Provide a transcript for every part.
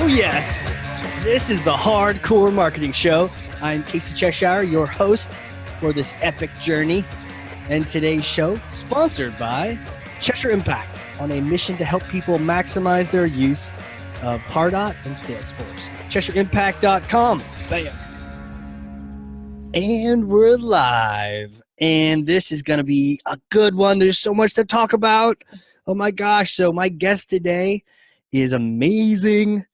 Oh, yes. This is the Hardcore Marketing Show. I'm Casey Cheshire, your host for this epic journey. And today's show, sponsored by Cheshire Impact, on a mission to help people maximize their use of Pardot and Salesforce. CheshireImpact.com. Bam. And we're live. And this is going to be a good one. There's so much to talk about. Oh my gosh. So my guest today is amazing.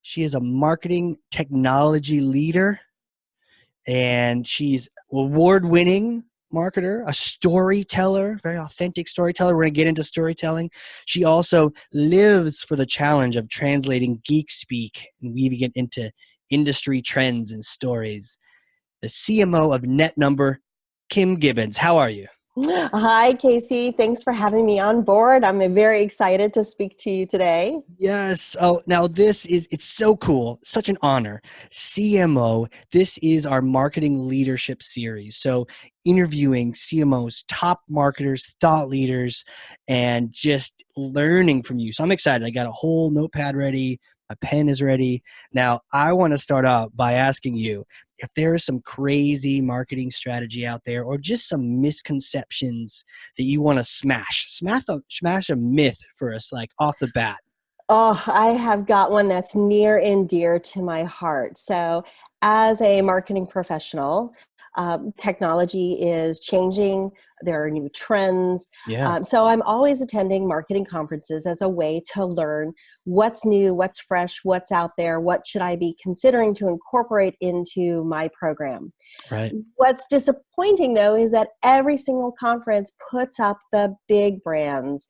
She is a marketing technology leader, and she's an award-winning marketer, a storyteller, very authentic storyteller. We're going to get into storytelling. She also lives for the challenge of translating geek speak and weaving it into industry trends and stories. The CMO of NetNumber, Kim Gibbons. How are you? Hi, Casey. Thanks for having me on board. I'm very excited to speak to you today. Yes. Oh, now it's so cool. Such an honor. CMO, this is our marketing leadership series. So interviewing CMOs, top marketers, thought leaders, and just learning from you. So I'm excited. I got a whole notepad ready. My pen is ready. Now, I want to start out by asking you if there is some crazy marketing strategy out there or just some misconceptions that you want to smash a myth for us, like off the bat. Oh, I have got one that's near and dear to my heart. So as a marketing professional, technology is changing. There are new trends. Yeah. So I'm always attending marketing conferences as a way to learn what's new, what's fresh, what's out there, what should I be considering to incorporate into my program. Right. What's disappointing, though, is that every single conference puts up the big brands.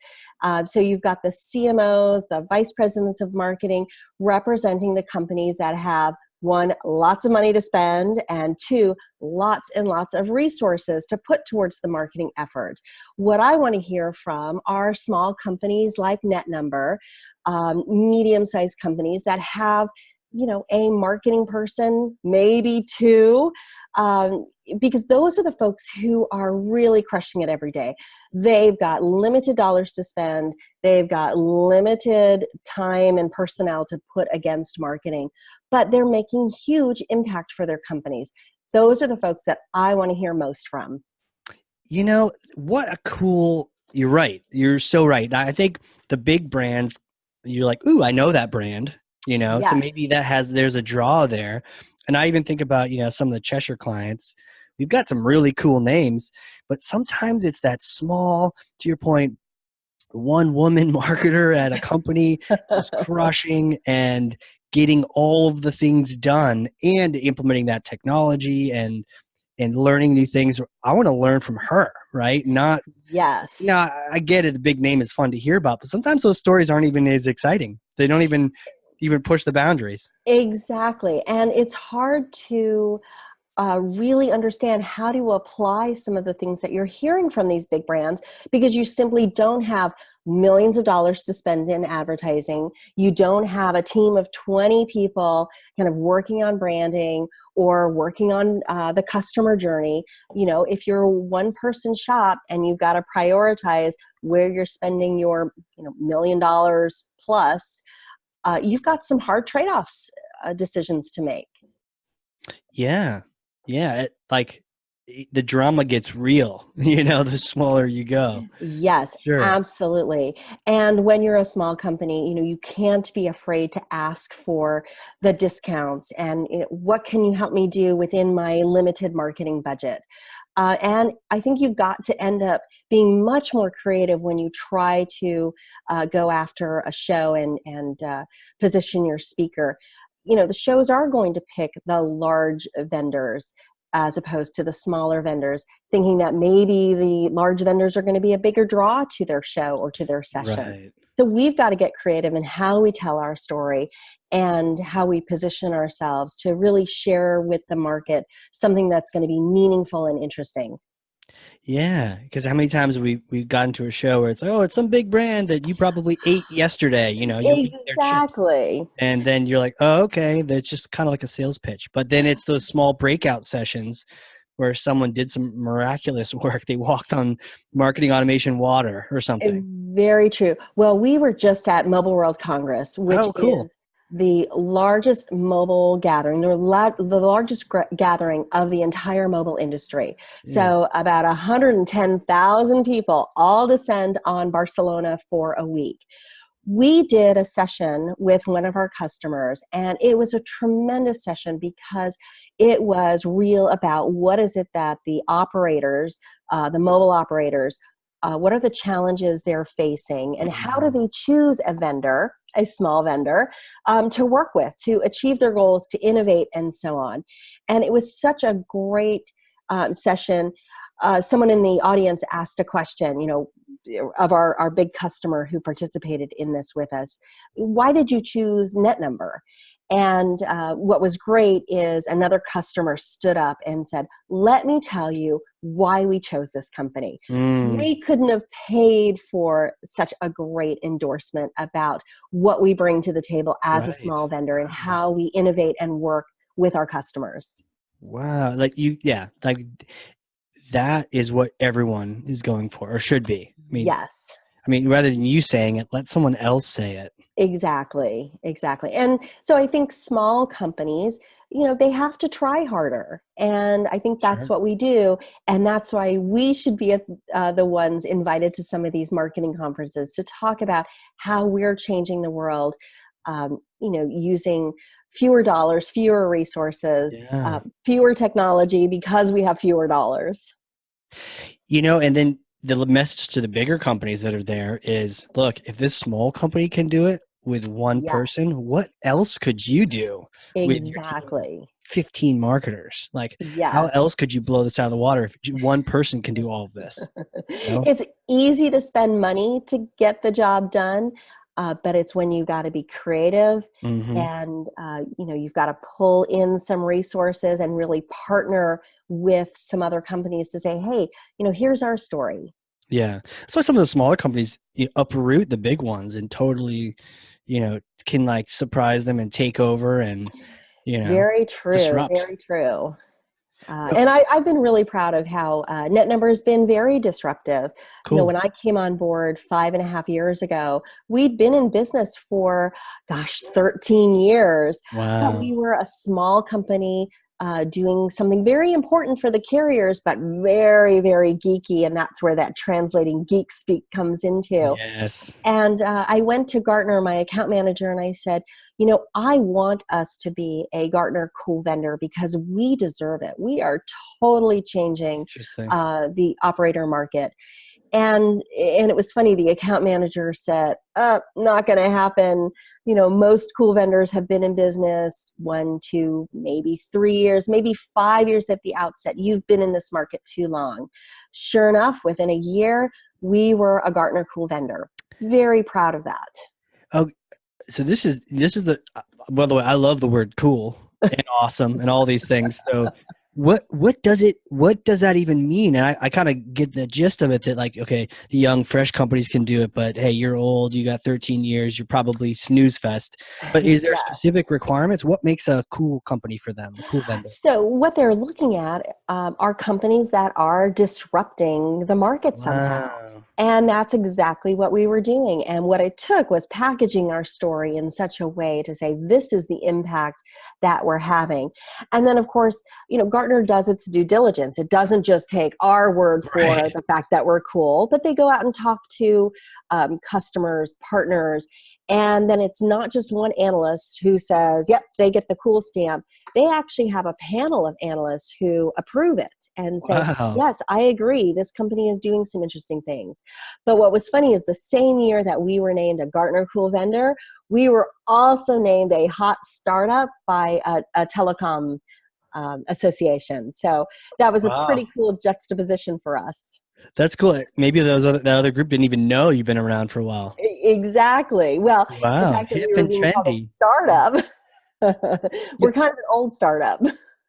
So you've got the CMOs, the vice presidents of marketing, representing the companies that have, one, lots of money to spend, and two, lots and lots of resources to put towards the marketing effort. What I want to hear from are small companies like NetNumber, medium-sized companies that have, a marketing person, maybe two, because those are the folks who are really crushing it every day. They've got limited dollars to spend. They've got limited time and personnel to put against marketing, but they're making huge impact for their companies. Those are the folks that I want to hear most from. What a cool, you're right. You're so right. I think the big brands, you're like, ooh, I know that brand. Yes. So maybe there's a draw there. And I even think about, some of the Cheshire clients, we've got some really cool names, but sometimes it's that small, to your point, one woman marketer at a company is crushing and getting all of the things done and implementing that technology and learning new things. I want to learn from her, right? Yes. I get it. The big name is fun to hear about, but sometimes those stories aren't even as exciting. They don't even push the boundaries. Exactly. And it's hard to really understand how to apply some of the things that you're hearing from these big brands, because you simply don't have millions of dollars to spend in advertising. You don't have a team of 20 people kind of working on branding or working on the customer journey. If you're a one-person shop and you've got to prioritize where you're spending your $1 million plus, you've got some hard trade-offs decisions to make. Yeah. The drama gets real, the smaller you go. Yes, sure. Absolutely. And when you're a small company, you can't be afraid to ask for the discounts and what can you help me do within my limited marketing budget? And I think you've got to end up being much more creative when you try to go after a show and position your speaker. The shows are going to pick the large vendors as opposed to the smaller vendors, thinking that maybe the large vendors are going to be a bigger draw to their show or to their session. Right. So we've got to get creative in how we tell our story and how we position ourselves to really share with the market something that's going to be meaningful and interesting. Yeah, because how many times we've gotten to a show where it's like, oh, it's some big brand that you probably ate yesterday, you eat their chips. Exactly. And then you're like, oh, okay, that's just kind of like a sales pitch. But then it's those small breakout sessions where someone did some miraculous work. They walked on marketing automation water or something. Very true. Well, we were just at Mobile World Congress, which cool. is the largest mobile gathering, the largest gathering of the entire mobile industry. Yeah. So about 110,000 people all descend on Barcelona for a week. We did a session with one of our customers, and it was a tremendous session because it was real about what is it that the operators, the mobile operators, what are the challenges they're facing, and how do they choose a vendor, a small vendor, to work with, to achieve their goals, to innovate, and so on. And it was such a great session. Someone in the audience asked a question, of our big customer who participated in this with us. Why did you choose NetNumber? And what was great is another customer stood up and said, let me tell you why we chose this company. We couldn't have paid for such a great endorsement about what we bring to the table as a small vendor and how we innovate and work with our customers. Wow. Like that is what everyone is going for, or should be. Yes. I mean, rather than you saying it, let someone else say it. Exactly. And so I think small companies, they have to try harder. And I think that's what we do. And that's why we should be the ones invited to some of these marketing conferences to talk about how we're changing the world, using fewer dollars, fewer resources, fewer technology because we have fewer dollars. And then the message to the bigger companies that are there is, look, if this small company can do it with one person, what else could you do with your team of 15 marketers? Like, how else could you blow this out of the water if one person can do all of this? It's easy to spend money to get the job done, but it's when you got to be creative and, you've got to pull in some resources and really partner with some other companies to say, hey, here's our story. Yeah. That's why some of the smaller companies uproot the big ones and totally, can like surprise them and take over and, very true. Disrupt. Very true. And I've been really proud of how NetNumber has been very disruptive. Cool. When I came on board 5.5 years ago, we'd been in business for, 13 years. Wow. But we were a small company doing something very important for the carriers, but very, very geeky. And that's where that translating geek speak comes into. Yes. And I went to Gartner, my account manager, and I said, I want us to be a Gartner cool vendor because we deserve it. We are totally changing the operator market. And it was funny, the account manager said, not going to happen. Most cool vendors have been in business 1, 2, maybe 3 years, maybe 5 years at the outset. You've been in this market too long. Sure enough, within a year, we were a Gartner cool vendor. Very proud of that. Oh, so this is by the way, I love the word cool and awesome and all these things. So what does that even mean? And I kind of get the gist of it that like, okay, the young fresh companies can do it, but hey, you're old, you got 13 years, you're probably snooze fest. But is there specific requirements? What makes a cool company for them, a cool vendor? So what they're looking at are companies that are disrupting the market somehow. And that's exactly what we were doing. And what it took was packaging our story in such a way to say, this is the impact that we're having. And then, of course, Gartner does its due diligence. It doesn't just take our word for the fact that we're cool, but they go out and talk to customers, partners. And then it's not just one analyst who says, yep, they get the cool stamp. They actually have a panel of analysts who approve it and say, yes, I agree. This company is doing some interesting things. But what was funny is the same year that we were named a Gartner Cool Vendor, we were also named a hot startup by a telecom association. So that was a pretty cool juxtaposition for us. That's cool. Maybe that other group didn't even know you've been around for a while. Exactly. Well, the fact that hip we were and being called trendy. a startup, we're kind of an old startup.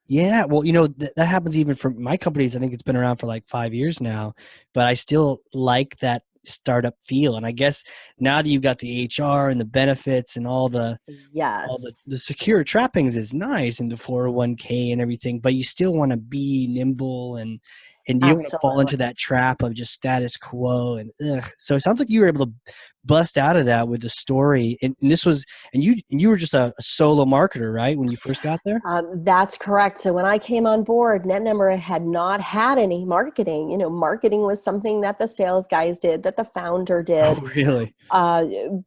Yeah, well, that happens even for my companies. I think it's been around for like 5 years now, but I still like that startup feel. And I guess now that you've got the HR and the benefits and all the secure trappings is nice, and the 401k and everything, but you still want to be nimble and and you don't want to fall into that trap of just status quo. And so it sounds like you were able to bust out of that with the story. And this was, and you were just a solo marketer, right? When you first got there? That's correct. So when I came on board, NetNumber had not had any marketing. Marketing was something that the sales guys did, that the founder did. Oh, really?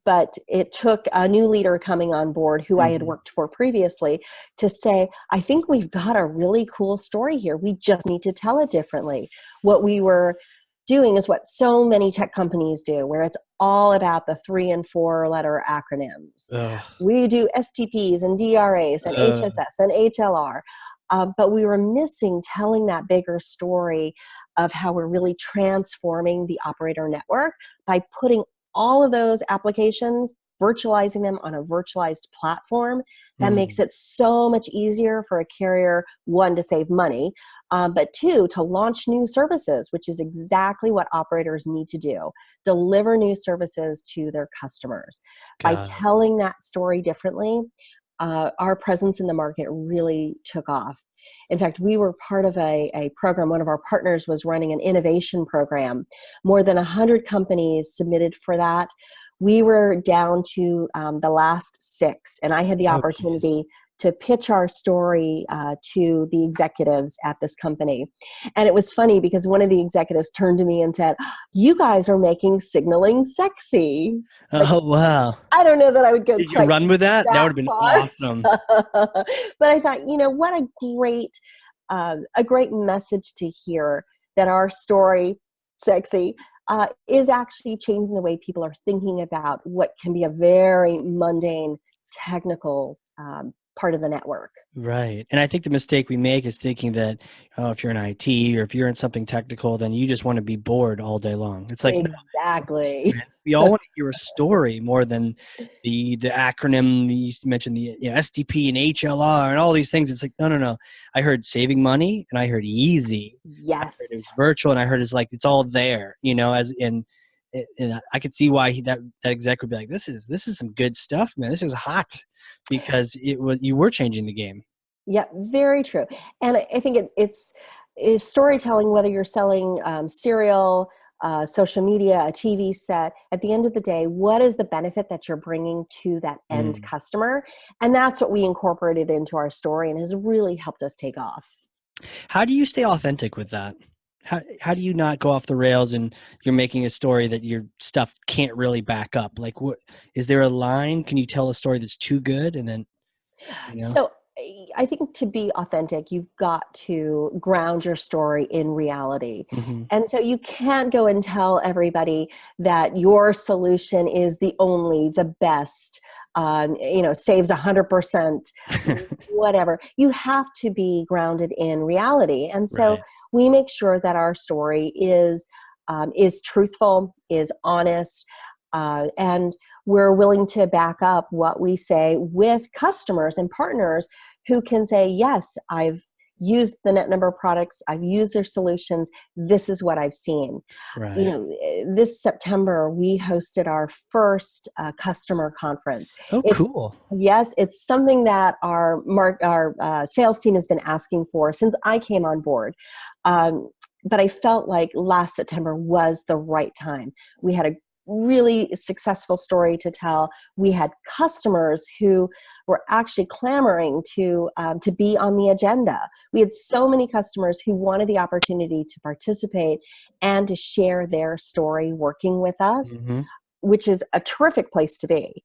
But it took a new leader coming on board who I had worked for previously to say, I think we've got a really cool story here. We just need to tell it differently. What we were doing is what so many tech companies do, where it's all about the 3 and 4 letter acronyms. We do STPs and DRAs and HSS and HLR. But we were missing telling that bigger story of how we're really transforming the operator network by putting all of those applications, virtualizing them on a virtualized platform. That makes it so much easier for a carrier, one, to save money, but two, to launch new services, which is exactly what operators need to do, deliver new services to their customers. By telling that story differently, our presence in the market really took off. In fact, we were part of a program. One of our partners was running an innovation program. More than 100 companies submitted for that. We were down to the last 6, and I had the opportunity to pitch our story to the executives at this company. And it was funny because one of the executives turned to me and said, "You guys are making signaling sexy." Oh, wow. I don't know that I would go Did you run with that? That would have been far. awesome. But I thought, what a great message to hear, that our story, sexy, is actually changing the way people are thinking about what can be a very mundane, technical part of the network. Right. And I think the mistake we make is thinking that if you're in IT or if you're in something technical, then you just want to be bored all day long. It's like, exactly. No, we all want to hear a story more than the acronym. You mentioned the SDP and HLR and all these things. It's like, no. I heard saving money and I heard easy. Yes. I heard it was virtual, and I heard it's like, it's all there, as in. And I could see why that exec would be like, this is some good stuff, man. This is hot, because you were changing the game. Yeah, very true. And I think it's storytelling, whether you're selling cereal, social media, a TV set. At the end of the day, what is the benefit that you're bringing to that end customer? And that's what we incorporated into our story, and has really helped us take off. How do you stay authentic with that? How do you not go off the rails and you're making a story that your stuff can't really back up? Like, what is there a line? Can you tell a story that's too good? And then, So I think to be authentic, you've got to ground your story in reality. And so you can't go and tell everybody that your solution is the best, saves 100%, whatever. You have to be grounded in reality. And so we make sure that our story is truthful, is honest, and we're willing to back up what we say with customers and partners who can say, yes, I've used the NetNumber products, I've used their solutions, this is what I've seen. This September, we hosted our first customer conference. Cool. Yes, it's something that our sales team has been asking for since I came on board. But I felt like last September was the right time. We had a really successful story to tell. We had customers who were actually clamoring to be on the agenda. We had so many customers who wanted the opportunity to participate and to share their story working with us, which is a terrific place to be.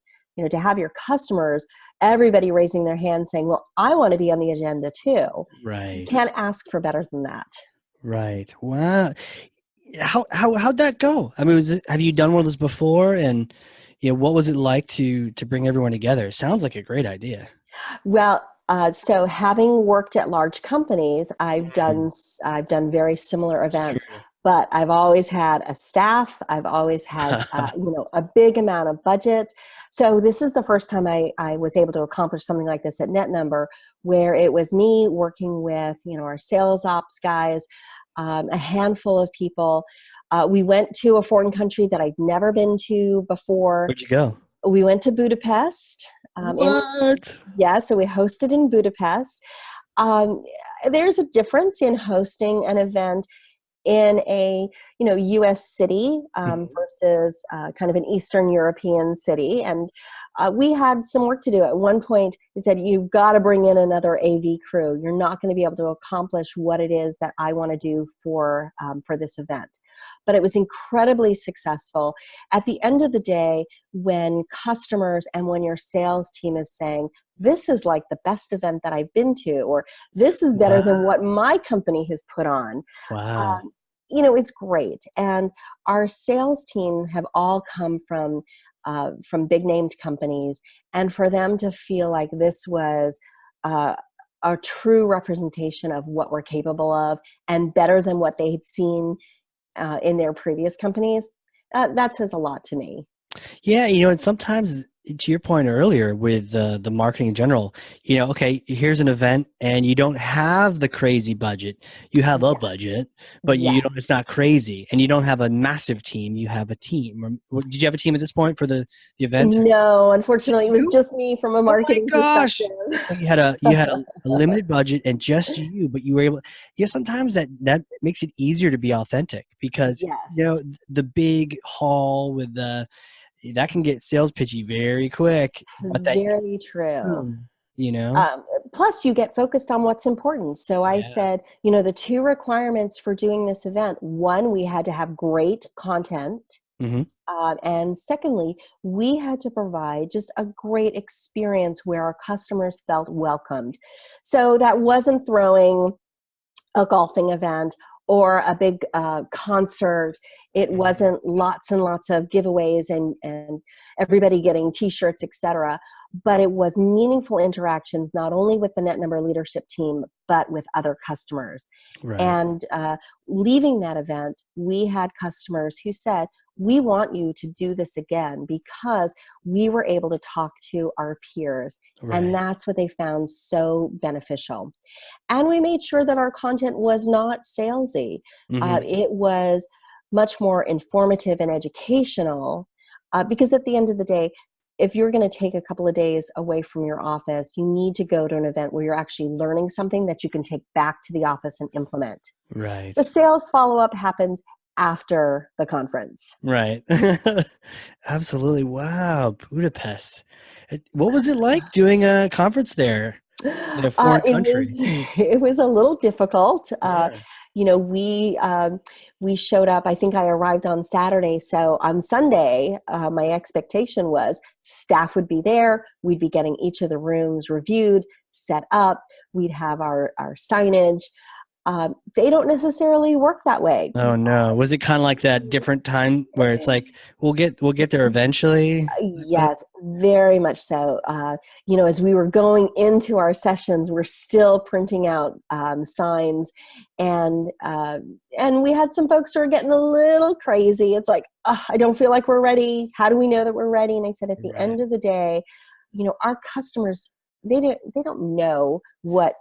To have your customers, everybody raising their hand saying, well, I want to be on the agenda too. Right. You can't ask for better than that. Right. Wow. How'd that go? I mean, have you done one of those before? And what was it like to bring everyone together? It sounds like a great idea. Well, so having worked at large companies, I've done very similar events. But I've always had a staff. I've always had a big amount of budget. So this is the first time I was able to accomplish something like this at NetNumber, where it was me working with our sales ops guys, a handful of people. We went to a foreign country that I'd never been to before. Where'd you go? We went to Budapest. What? So we hosted in Budapest. There's a difference in hosting an event in a U.S. city Mhm. versus kind of an Eastern European city, and we had some work to do. At one point, he said, "You've got to bring in another AV crew. You're not going to be able to accomplish what it is that I want to do for this event." But it was incredibly successful. At the end of the day, when customers and when your sales team is saying, "This is like the best event that I've been to," or "This is better Wow. than what my company has put on," Wow. um, it's great. And our sales team have all come from big named companies, and for them to feel like this was uh, a true representation of what we're capable of and better than what they had seen in their previous companies, that says a lot to me. Yeah, and sometimes to your point earlier with the marketing in general, okay, here's an event and you don't have the crazy budget. You have a Yeah. budget, but Yeah. it's not crazy, and you don't have a massive team. You have a team. Did you have a team at this point for the event? No, Just unfortunately, it was you? just me from a Oh my marketing gosh! perspective. So you had a limited budget and just you, but you were able. Sometimes that makes it easier to be authentic because Yes. the big hall with that can get sales pitchy very quick. But that Very true. Hmm. You know? Plus, you get focused on what's important. So I Yeah. said, the two requirements for doing this event: one, we had to have great content. Mhm. And secondly, we had to provide just a great experience where our customers felt welcomed. So that wasn't throwing a golfing event or a big concert. It wasn't lots and lots of giveaways and everybody getting t-shirts, etc. But it was meaningful interactions, not only with the NetNumber leadership team, but with other customers. Right. And leaving that event, we had customers who said, "We want you to do this again because we were able to talk to our peers." And Right. that's what they found so beneficial. And we made sure that our content was not salesy. Mhm. It was much more informative and educational, because at the end of the day, if you're going to take a couple of days away from your office, you need to go to an event where you're actually learning something that you can take back to the office and implement. The Right. sales follow-up happens after the conference. Right. Absolutely. Wow, Budapest. What was it like doing a conference there in a foreign It was country? it was a little difficult. Yeah. We showed up. I think I arrived on Saturday, so on Sunday, my expectation was staff would be there. We'd be getting each of the rooms reviewed, set up. We'd have our signage. They don't necessarily work that way. Oh no. Was it kind of like that different time where it's like we'll get there eventually? Yes, very much so. As we were going into our sessions, we're still printing out signs, and we had some folks who are getting a little crazy. It's like, I don't feel like we're ready. How do we know that we're ready? And I said, at the Right. end of the day, our customers, they don't know what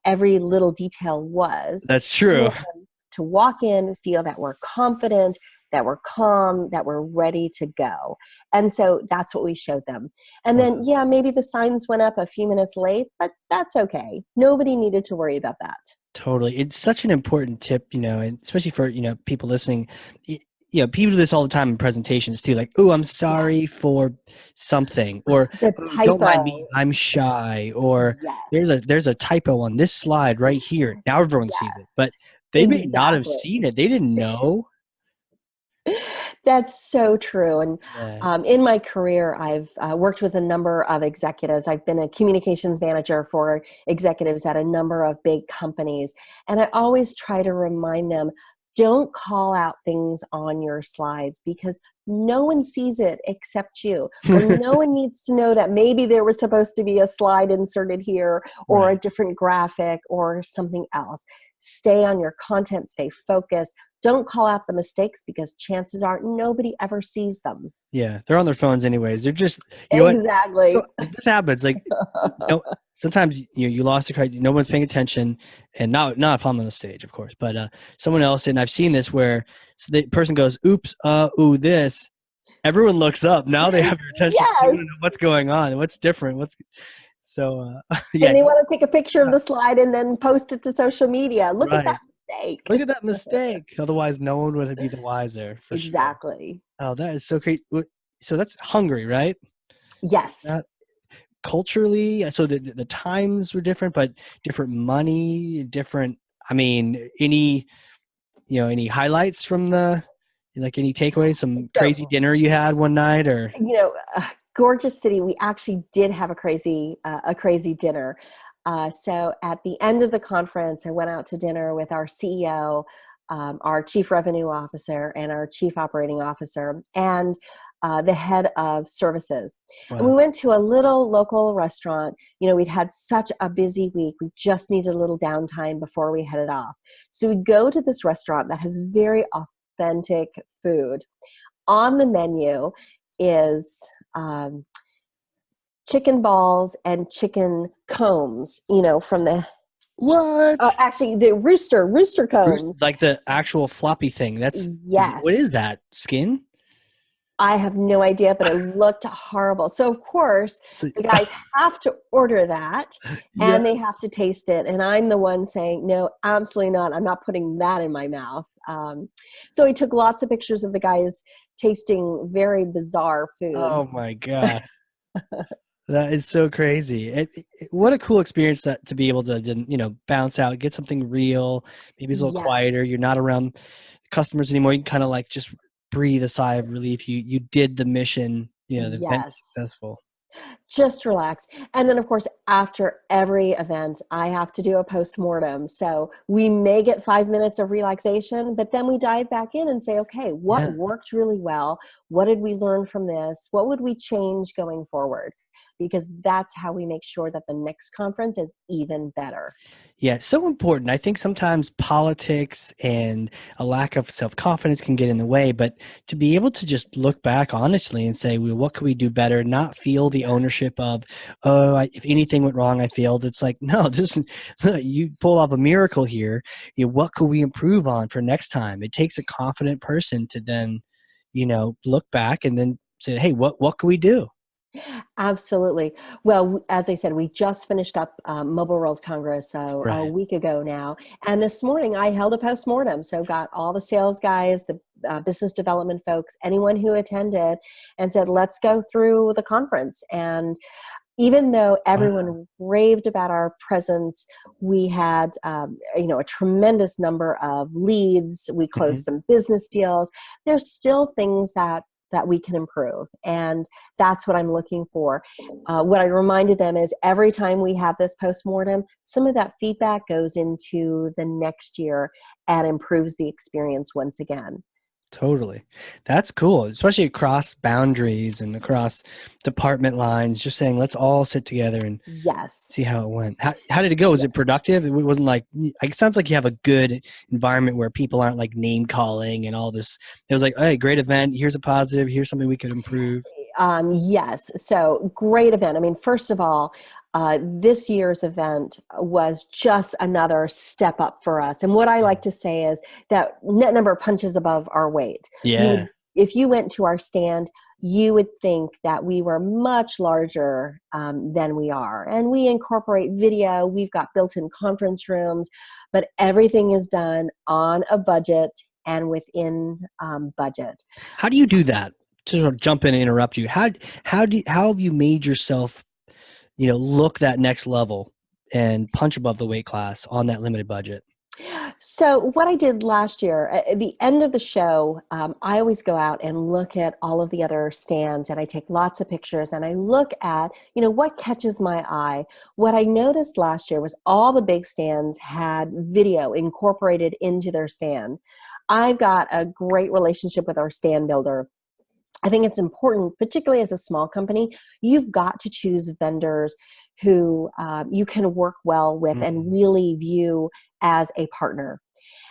every little detail was. That's We true. want them to walk in, feel that we're confident, that we're calm, that we're ready to go. And so that's what we showed them. And Wow. then, yeah, maybe the signs went up a few minutes late, but that's okay. Nobody needed to worry about that. Totally. It's such an important tip, and especially for, people listening. People do this all the time in presentations too, like, "Oh, I'm sorry Yes. for something," or The "Oh, don't mind me, typo. I'm shy," or Yes. there's a typo on this slide right here. Now everyone sees it, but Yes. they may not have Exactly. seen it. They didn't know. That's so true. And Yeah. in my career, I've worked with a number of executives. I've been a communications manager for executives at a number of big companies. And I always try to remind them, don't call out things on your slides because no one sees it except you, or no one needs to know that maybe there was supposed to be a slide inserted here or a Right. different graphic or something else. Stay on your content, stay focused. Don't call out the mistakes because chances are nobody ever sees them. Yeah. They're on their phones anyways. They're just, what? Exactly. This happens. Like, sometimes you lost the crowd. No one's paying attention, and not if I'm on the stage, of course, but someone else. And I've seen this where the person goes, "Oops, ooh, this." Everyone looks up. Now they have your attention. They Yes. want to know what's going on, what's different, what's so. Yeah, And they want to take a picture of the slide and then post it to social media. Look at that right. mistake. Look at that mistake. Otherwise, no one would be the wiser for sure. Exactly. Oh, that is so great. So that's Hungary, right? Yes. Culturally, so the times were different, but different money, different. I mean, any highlights from any takeaways? Some So, crazy dinner you had one night, or gorgeous city. We actually did have a crazy dinner. So at the end of the conference, I went out to dinner with our CEO, our chief revenue officer, and our chief operating officer, and the head of services. And we wow, went to a little local restaurant. We'd had such a busy week. We just needed a little downtime before we headed off. So we go to this restaurant that has very authentic food. On the menu is chicken balls and chicken combs, from the what? actually the rooster combs. Like the actual floppy thing. What is Yes. that? Skin? I have no idea, but it looked horrible. So of course So, the guys have to order that and they have yes. to taste it. And I'm the one saying, no, absolutely not. I'm not putting that in my mouth. So he took lots of pictures of the guys tasting very bizarre food. Oh my god. That is so crazy. What a cool experience that to be able to bounce out, get something real. Maybe it's a little Yes. quieter. You're not around customers anymore. You can kind of like just breathe a sigh of relief. You did the mission. The event was Yes. successful. Just relax. And then, of course, after every event, I have to do a post-mortem. So we may get 5 minutes of relaxation, but then we dive back in and say, okay, what Yeah. worked really well? What did we learn from this? What would we change going forward? Because that's how we make sure that the next conference is even better. Yeah, it's so important. I think sometimes politics and a lack of self-confidence can get in the way, but to be able to just look back honestly and say, well, what could we do better? Not feel the ownership of, oh, if anything went wrong, I failed. It's like, no, you pull off a miracle here. What could we improve on for next time? It takes a confident person to then, look back and then say, hey, what could we do? Absolutely. Well, as I said, we just finished up Mobile World Congress a Right. week ago now. And this morning I held a postmortem. So got all the sales guys, the business development folks, anyone who attended, and said, let's go through the conference. And even though Wow. everyone raved about our presence, we had a tremendous number of leads. We closed Mhm. some business deals. There's still things that we can improve, and that's what I'm looking for. What I reminded them is every time we have this postmortem, some of that feedback goes into the next year and improves the experience once again. Totally. That's cool, especially across boundaries and across department lines, just saying, let's all sit together and Yes. see how it went. How did it go? Was it productive? It wasn't like, it sounds like you have a good environment where people aren't like name calling and all this. It was like, hey, great event. Here's a positive. Here's something we could improve. Yes. So great event. I mean, first of all, this year's event was just another step up for us. And what I like to say is that NetNumber punches above our weight. Yeah, If you went to our stand, you would think that we were much larger than we are. And we incorporate video. We've got built-in conference rooms, but everything is done on a budget and within budget. how do you do that? To sort of jump in and interrupt you. How have you made yourself, look that next level and punch above the weight class on that limited budget? So what I did last year, at the end of the show, I always go out and look at all of the other stands, and I take lots of pictures, and I look at, what catches my eye. What I noticed last year was all the big stands had video incorporated into their stand. I've got a great relationship with our stand builder. I think it's important, particularly as a small company, you've got to choose vendors who you can work well with and Mhm. really view as a partner.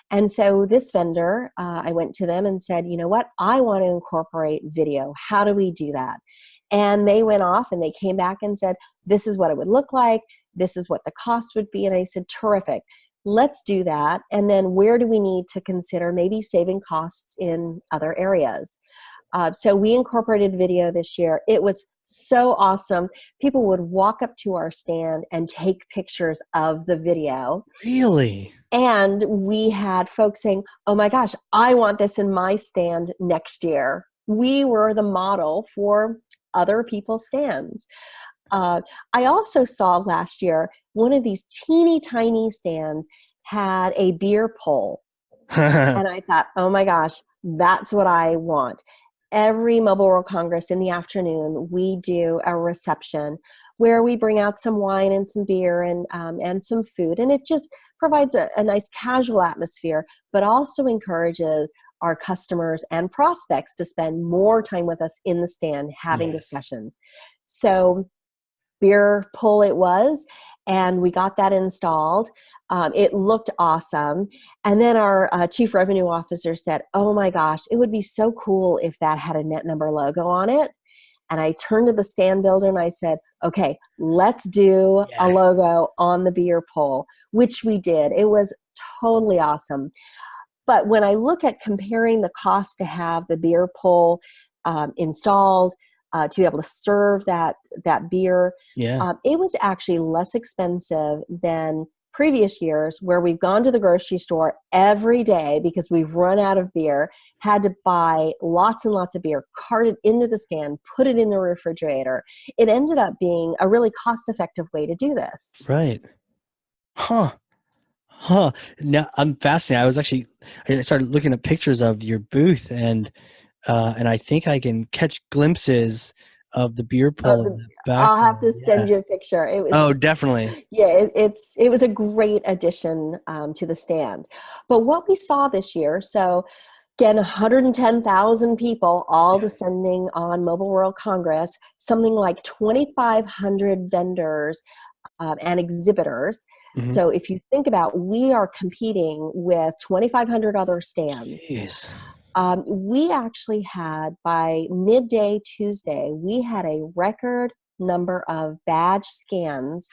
And so this vendor, I went to them and said, you know what, I want to incorporate video. How do we do that? And they went off and they came back and said, this is what it would look like. This is what the cost would be. And I said, terrific. Let's do that. And then where do we need to consider maybe saving costs in other areas? So we incorporated video this year. It was So awesome. People would walk up to our stand and take pictures of the video. Really? And we had folks saying, oh my gosh, I want this in my stand next year. We were the model for other people's stands. I also saw last year one of these teeny tiny stands had a beer pull. And I thought, oh my gosh, that's what I want. Every Mobile World Congress in the afternoon, we do a reception where we bring out some wine and some beer and some food. And it just provides a nice casual atmosphere, but also encourages our customers and prospects to spend more time with us in the stand having discussions. So beer pull it was, and we got that installed. It looked awesome. And then our chief revenue officer said, oh my gosh, it would be so cool if that had a NetNumber logo on it. And I turned to the stand builder and I said, okay, let's do a logo on the beer pull, which we did. It was totally awesome. But when I look at comparing the cost to have the beer pull installed, to be able to serve that beer, it was actually less expensive than previous years where we've gone to the grocery store every day because we've run out of beer, had to buy lots and lots of beer, cart it into the stand, put it in the refrigerator. It ended up being a really cost-effective way to do this. Right. Huh. Now I'm fascinated. I started looking at pictures of your booth and I think I can catch glimpses of the beer pull in the back. I'll have to send you a picture. It was definitely. Yeah, it was a great addition to the stand. But what we saw this year, so again, 110,000 people all descending on Mobile World Congress, something like 2,500 vendors and exhibitors. Mm-hmm. So if you think about, we are competing with 2,500 other stands. Jeez. We actually had, by midday Tuesday, we had a record number of badge scans.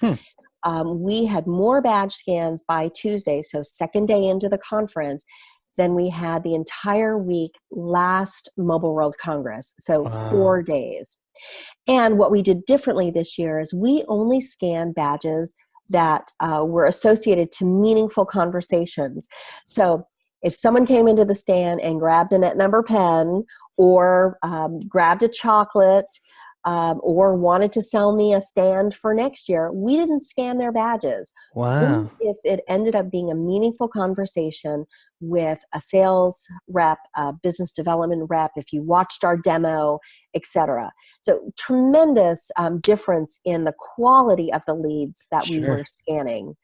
We had more badge scans by Tuesday, so second day into the conference, than we had the entire week last Mobile World Congress, so 4 days. And what we did differently this year is we only scanned badges that were associated to meaningful conversations. So if someone came into the stand and grabbed a NetNumber pen or grabbed a chocolate or wanted to sell me a stand for next year, we didn't scan their badges. Wow. Only if it ended up being a meaningful conversation with a sales rep, a business development rep, if you watched our demo, etc. So tremendous difference in the quality of the leads that we were scanning.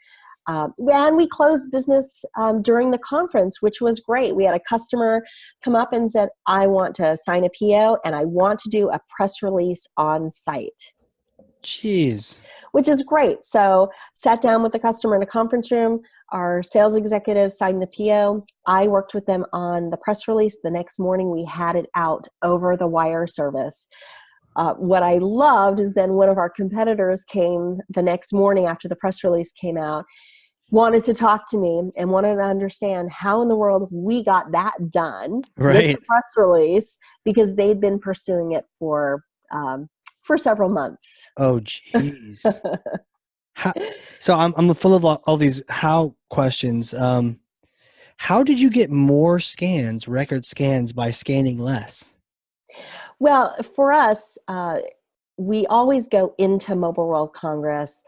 And we closed business during the conference, which was great. We had a customer come up and said, I want to sign a PO and I want to do a press release on site. Jeez. Which is great. So sat down with the customer in a conference room. Our sales executive signed the PO. I worked with them on the press release. The next morning we had it out over the wire service. What I loved is then one of our competitors came the next morning after the press release came out, wanted to talk to me and wanted to understand how in the world we got that done with the press release, because they'd been pursuing it for several months. Oh, geez. So I'm full of all these how questions. How did you get more scans, record scans, by scanning less? Well, for us, we always go into Mobile World Congress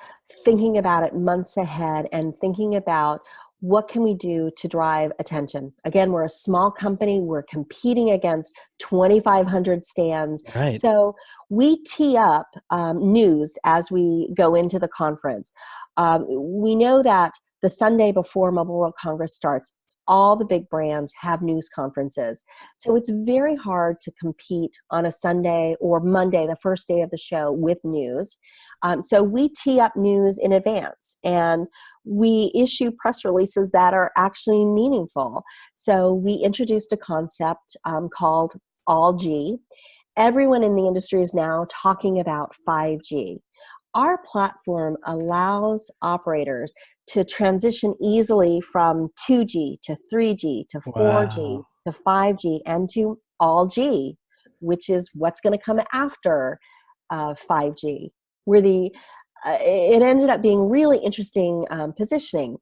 thinking about it months ahead and thinking about what can we do to drive attention. Again, we're a small company. We're competing against 2,500 stands. Right. So we tee up news as we go into the conference. We know that the Sunday before Mobile World Congress starts, all the big brands have news conferences. So it's very hard to compete on a Sunday or Monday, the first day of the show, with news. So we tee up news in advance and we issue press releases that are actually meaningful. So we introduced a concept called All G. Everyone in the industry is now talking about 5G. Our platform allows operators to transition easily from 2G to 3G to 4G to 5G and to all G, which is what's going to come after of 5G. It ended up being really interesting positioning.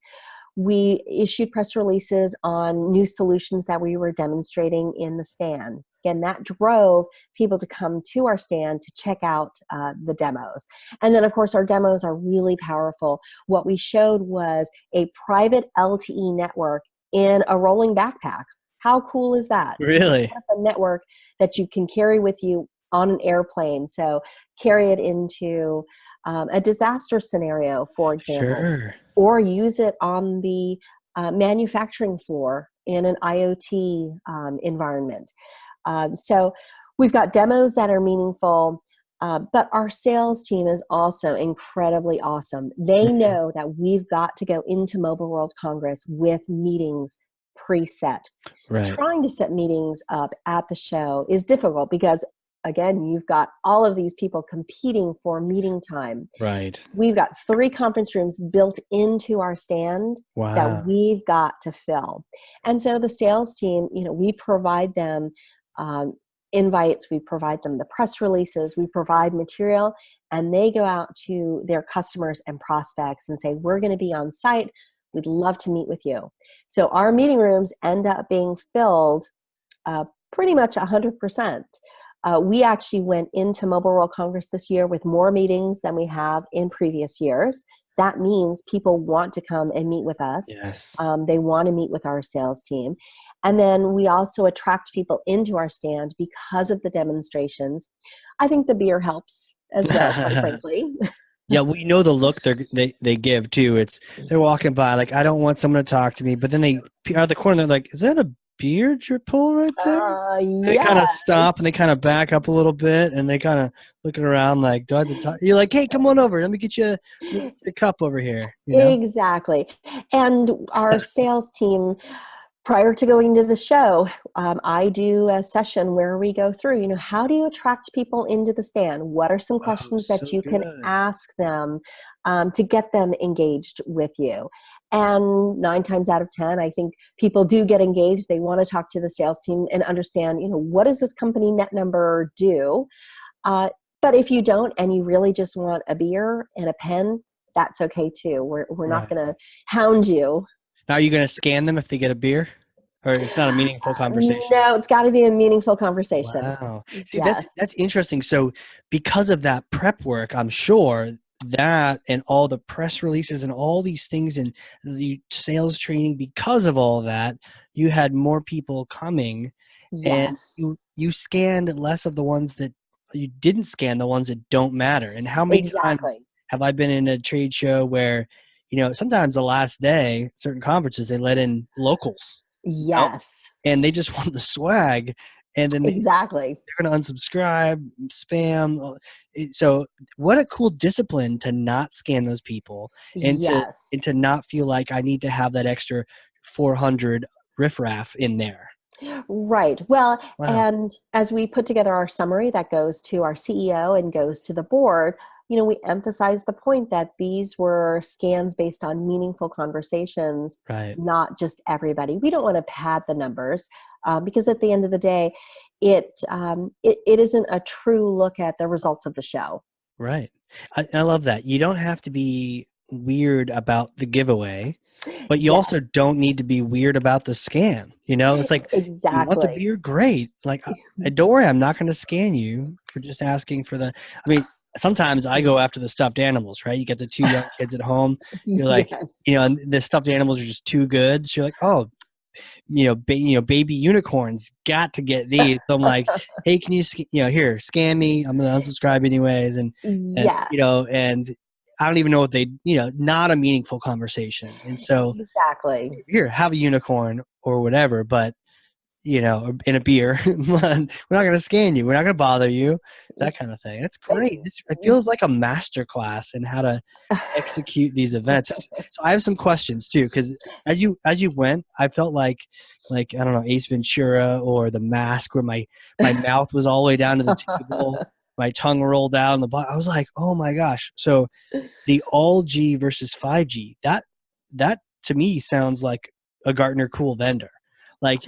We issued press releases on new solutions that we were demonstrating in the stand. Again, that drove people to come to our stand to check out the demos. And then, of course, our demos are really powerful. What we showed was a private LTE network in a rolling backpack. How cool is that? Really? A network that you can carry with you on an airplane. So carry it into a disaster scenario, for example, Sure. or use it on the manufacturing floor in an IoT environment. So we've got demos that are meaningful, but our sales team is also incredibly awesome. They know that we've got to go into Mobile World Congress with meetings preset. Right. Trying to set meetings up at the show is difficult because, again, you've got all of these people competing for meeting time. Right. We've got 3 conference rooms built into our stand that we've got to fill. And so the sales team, we provide them invites, we provide them the press releases, we provide material, and they go out to their customers and prospects and say, we're going to be on site. We'd love to meet with you. So our meeting rooms end up being filled pretty much 100%. We actually went into Mobile World Congress this year with more meetings than we have in previous years. That means people want to come and meet with us. Yes. They want to meet with our sales team. And then we also attract people into our stand because of the demonstrations. I think the beer helps as well, quite frankly. Yeah, we know the look they give too. They're walking by like, I don't want someone to talk to me, but then they out of the corner, they're like, is that a beard you're pulling right there? They kind of stop and they kind of back up a little bit and they kind of looking around like, do I have to talk? You're like, hey, come on over. Let me get you a cup over here. Exactly. And our sales team, prior to going to the show, I do a session where we go through, how do you attract people into the stand? What are some questions that you can ask them to get them engaged with you? And 9 times out of 10, I think people do get engaged. They want to talk to the sales team and understand, what does this company NetNumber do? But if you don't, and you really just want a beer and a pen, that's okay too. We're not going to hound you. Now, are you going to scan them if they get a beer? Or it's not a meaningful conversation? No, it's got to be a meaningful conversation. Wow. See, yes. that's interesting. So because of that prep work, I'm sure that and all the press releases and all these things and the sales training, because of all of that, you had more people coming. Yes. And you scanned less of the ones that you didn't scan, the ones that don't matter. And how many times have I been in a trade show where, sometimes the last day, certain conferences, they let in locals. Yes. And they just want the swag. And then they're going to unsubscribe, spam. So what a cool discipline to not scan those people and to not feel like I need to have that extra 400 riffraff in there. Right. Well, and as we put together our summary that goes to our CEO and goes to the board, we emphasize the point that these were scans based on meaningful conversations, not just everybody. We don't want to pad the numbers because at the end of the day, it isn't a true look at the results of the show. Right. I love that. You don't have to be weird about the giveaway, but you also don't need to be weird about the scan. It's like, you want the beer? Great. Like, don't worry, I'm not going to scan you for just asking for sometimes I go after the stuffed animals, right? You get the 2 young kids at home. You're like, and the stuffed animals are just too good. So you're like, oh, baby unicorns, got to get these. So I'm like, hey, can you, here, scan me. I'm going to unsubscribe anyways. And and I don't even know what not a meaningful conversation. And so here, have a unicorn or whatever, but in a beer, we're not going to scan you. We're not going to bother you. That kind of thing. That's great. It feels like a master class in how to execute these events. So I have some questions too, because as you went, I felt like I don't know, Ace Ventura or The Mask, where my mouth was all the way down to the table, my tongue rolled down the bottom. I was like, oh my gosh. So the all G versus 5G, that to me sounds like a Gartner cool vendor. Like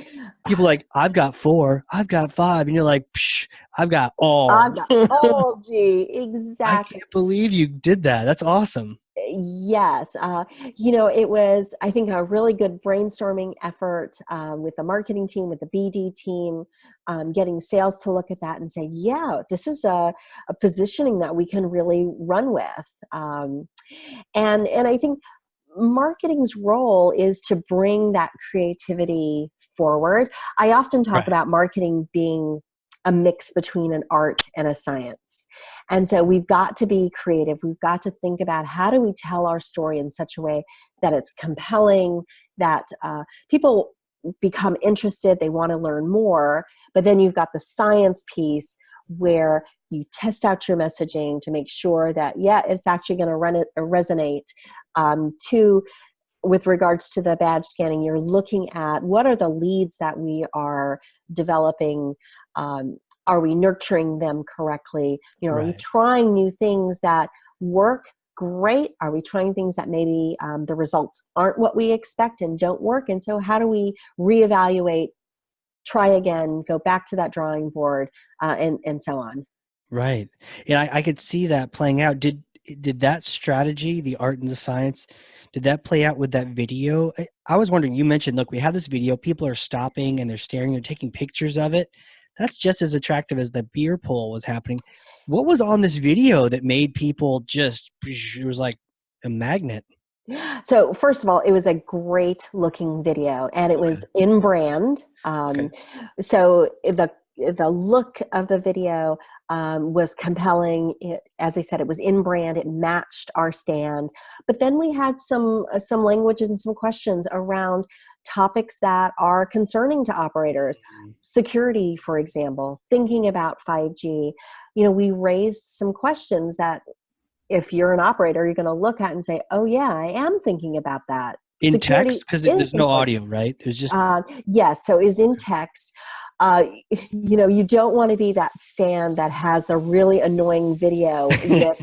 people like, I've got 4, I've got 5, and you're like, psh, I've got all. I've got all G, I exactly. can't believe you did that. That's awesome. Yes. It was, I think, a really good brainstorming effort with the marketing team, with the BD team, getting sales to look at that and say, yeah, this is a positioning that we can really run with. And I think marketing's role is to bring that creativity forward. I often talk Right. about marketing being a mix between an art and a science. And so we've got to be creative. We've got to think about how do we tell our story in such a way that it's compelling, that people become interested, they want to learn more. But then you've got the science piece where you test out your messaging to make sure that, yeah, it's actually going to resonate. With regards to the badge scanning, you're looking at what are the leads that we are developing. Are we nurturing them correctly? Are we Right. trying new things that work? Great. Are we trying things that maybe the results aren't what we expect and don't work? And so how do we reevaluate, try again, go back to that drawing board, and so on? Right. And I could see that playing out. Did that strategy, the art and the science, did that play out with that video? I was wondering, you mentioned, look, we have this video, people are stopping and they're staring, they're taking pictures of it. That's just as attractive as the beer pull was happening. What was on this video that made people just, it was like a magnet? So first of all, it was a great looking video, and it Okay. was in brand. Okay. So the look of the video was compelling. As I said, it was in brand. It matched our stand. But then we had some language and some questions around topics that are concerning to operators. Security, for example, thinking about 5G. We raised some questions that if you're an operator, you're going to look at and say, oh yeah, I am thinking about that. In Security text? Because is there's no important. audio, right? There's just, Yes, so is in text. You don't want to be that stand that has the really annoying video with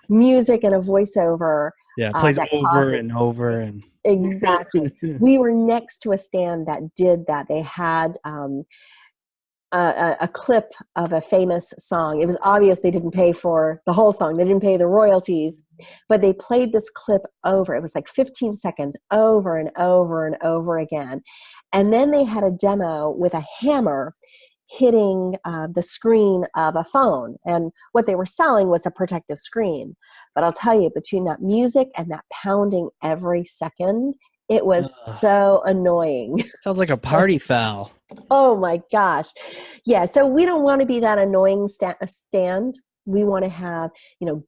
music and a voiceover yeah, it plays that over causes. and over and Exactly. We were next to a stand that did that. They had a clip of a famous song. It was obvious they didn't pay for the whole song. They didn't pay the royalties, but they played this clip over. It was like 15 seconds over and over and over again. And then they had a demo with a hammer hitting the screen of a phone. And what they were selling was a protective screen. But I'll tell you, between that music and that pounding every second, it was Ugh, so annoying. sounds like a party foul. Oh my gosh. Yeah. So we don't want to be that annoying stand. We want to have,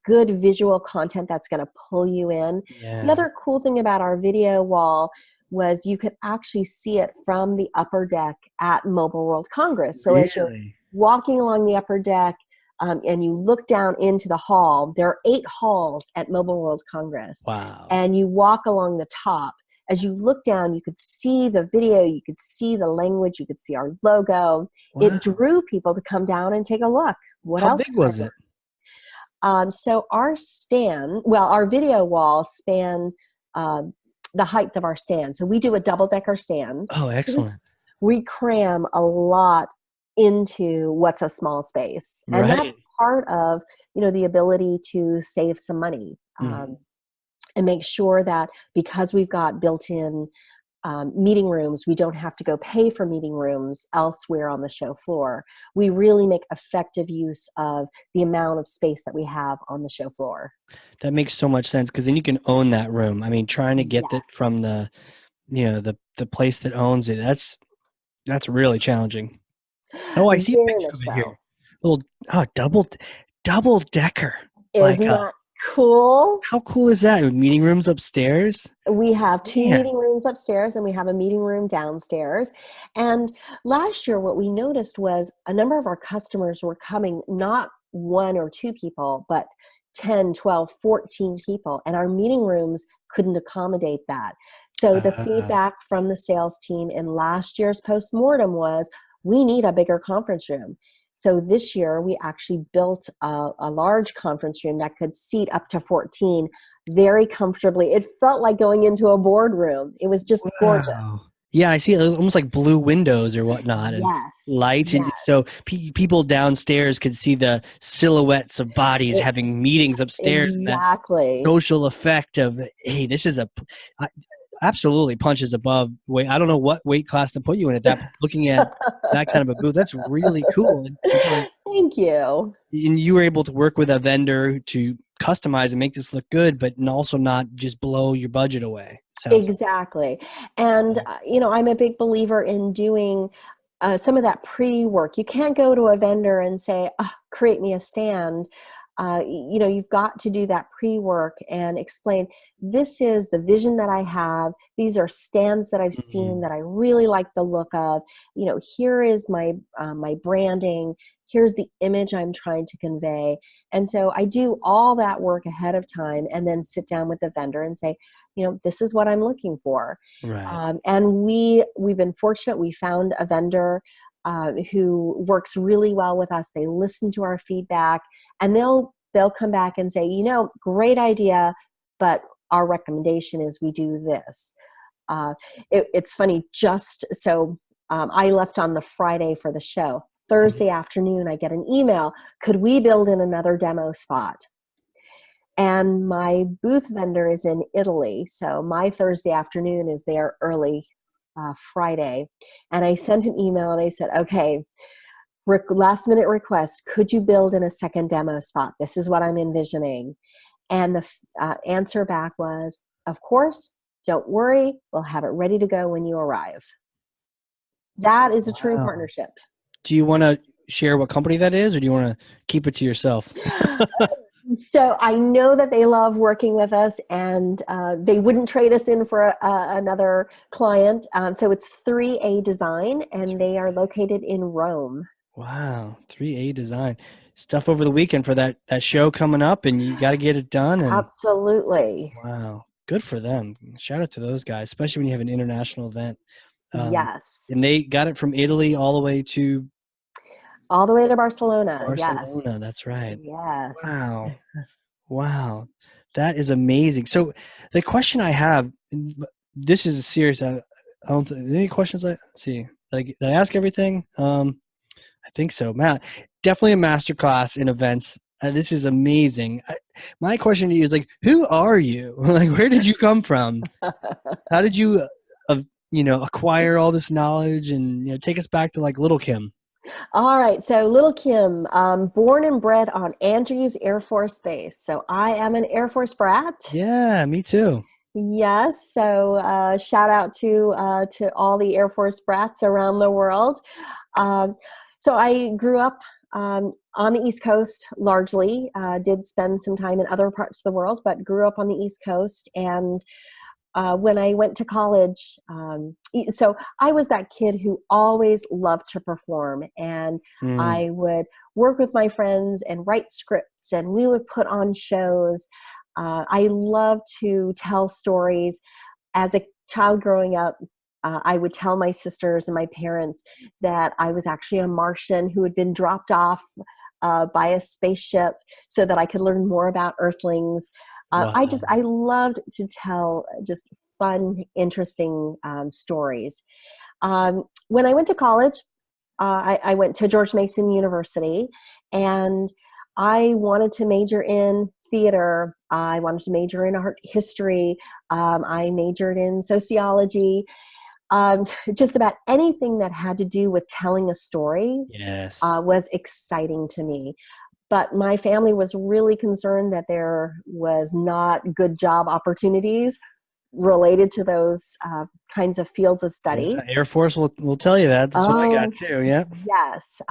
good visual content that's going to pull you in. The Yeah. other cool thing about our video wall was you could actually see it from the upper deck at Mobile World Congress. So as you're Really? walking along the upper deck, and you look down into the hall, there are 8 halls at Mobile World Congress, Wow. and you walk along the top. As you look down, you could see the video, you could see the language, you could see our logo. It Wow. drew people to come down and take a look. What How else big can I was learn? it? So our video wall spanned uh, the height of our stand. So we do a double-decker stand. Oh, excellent. We cram a lot into what's a small space. And that's Right. part of, the ability to save some money. Mhm. And make sure that because we've got built-in meeting rooms, we don't have to go pay for meeting rooms elsewhere on the show floor. We really make effective use of the amount of space that we have on the show floor. That makes so much sense because then you can own that room. I mean, trying to get it Yes. from the place that owns it, that's really challenging. Oh, I see a Very picture much of it here. so. Little double decker. Like Isn't that cool? how cool is that? Meeting rooms upstairs? We have 2 Man. meeting rooms upstairs and we have a meeting room downstairs. And last year, what we noticed was a number of our customers were coming, not 1 or 2 people, but 10, 12, 14 people. And our meeting rooms couldn't accommodate that. So the Uh, feedback from the sales team in last year's postmortem was, we need a bigger conference room. So this year, we actually built a large conference room that could seat up to 14 very comfortably. It felt like going into a boardroom. It was just gorgeous. wow. Yeah, I see almost like blue windows or whatnot and Yes, lights. And so yes, people downstairs could see the silhouettes of bodies it, having meetings upstairs and that exactly. social effect of, hey, this is I- absolutely punches above weight. I don't know what weight class to put you in at that, but looking at that kind of a booth, that's really cool. And so, Thank you. and you were able to work with a vendor to customize and make this look good, but also not just blow your budget away. Sounds Exactly. And, like. I'm a big believer in doing some of that pre-work. You can't go to a vendor and say, create me a stand. You've got to do that pre-work and explain, this is the vision that I have. These are stands that I've seen Mhm. that I really like the look of. Here is my branding. Here's the image I'm trying to convey. And so I do all that work ahead of time and then sit down with the vendor and say, this is what I'm looking for. Right. And we've been fortunate. We found a vendor who works really well with us. They listen to our feedback, and they'll come back and say, great idea, but our recommendation is we do this. It's funny. Just so I left on the Friday for the show. Thursday afternoon, I get an email. Could we build in another demo spot? And my booth vendor is in Italy, so my Thursday afternoon is there early Friday. And I sent an email and I said, okay, last minute request, could you build in a second demo spot? This is what I'm envisioning. And the answer back was, of course, don't worry, we'll have it ready to go when you arrive. That is a true Wow. partnership. Do you want to share what company that is, or do you want to keep it to yourself? So I know that they love working with us, and they wouldn't trade us in for another client. So it's 3A Design, and they are located in Rome. Wow, 3A Design. Stuff over the weekend for that show coming up, and you got to get it done. And Absolutely. wow, good for them. Shout out to those guys, especially when you have an international event. Yes. And they got it from Italy all the way to All the way to Barcelona. Barcelona. Yes. That's right. Yes. Wow. Wow. That is amazing. So the question I have, and this is serious. I don't any questions I see. Did I ask everything? I think so. Matt, definitely a masterclass in events. This is amazing. My question to you is like, who are you? Like, where did you come from? How did you, acquire all this knowledge? And take us back to like little Kim. All right. So, little Kim, born and bred on Andrews Air Force Base. So, I am an Air Force brat. Yeah, me too. Yes. So, shout out to all the Air Force brats around the world. Um, so, I grew up on the East Coast largely. Did spend some time in other parts of the world, but grew up on the East Coast. And when I went to college, so I was that kid who always loved to perform, and Mm, I would work with my friends and write scripts, and we would put on shows. I love to tell stories. As a child growing up, I would tell my sisters and my parents that I was actually a Martian who had been dropped off by a spaceship so that I could learn more about Earthlings. wow. I loved to tell just fun, interesting stories. When I went to college, I went to George Mason University, and I wanted to major in theater. I wanted to major in art history. I majored in sociology. Just about anything that had to do with telling a story Yes. was exciting to me. But my family was really concerned that there was not good job opportunities related to those kinds of fields of Yeah. study. Air Force will tell you that. That's what I got Oh, too. Yeah. yes.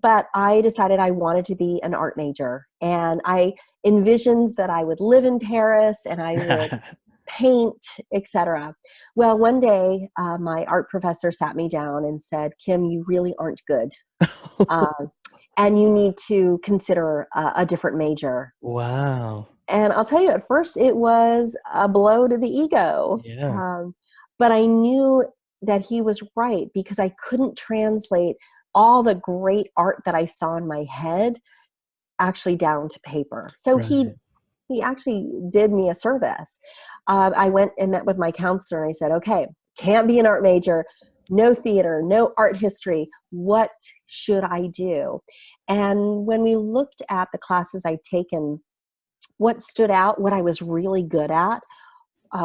But I decided I wanted to be an art major. And I envisioned that I would live in Paris and I would paint, etc. Well, one day my art professor sat me down and said, Kim, you really aren't good. Um, and you need to consider a different major. Wow. And I'll tell you, at first it was a blow to the ego. Yeah. But I knew that he was right because I couldn't translate all the great art that I saw in my head actually down to paper. So Right. he actually did me a service. I went and met with my counselor and I said, okay, can't be an art major, no theater, no art history. What should I do? And when we looked at the classes I'd taken, what stood out, what I was really good at,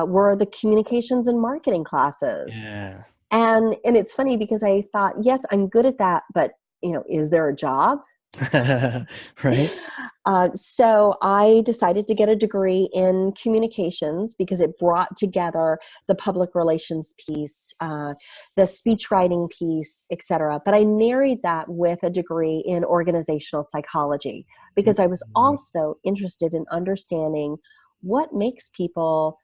were the communications and marketing classes. Yeah. And it's funny because I thought, yes, I'm good at that, but is there a job? Right. So I decided to get a degree in communications because it brought together the public relations piece, the speech writing piece, etc. But I married that with a degree in organizational psychology because I was also interested in understanding what makes people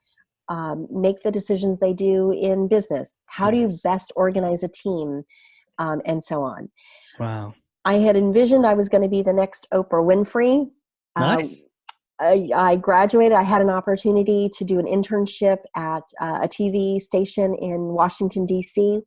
make the decisions they do in business. How do you best organize a team, and so on. Wow. I had envisioned I was going to be the next Oprah Winfrey. Nice. I graduated. I had an opportunity to do an internship at a TV station in Washington, D.C.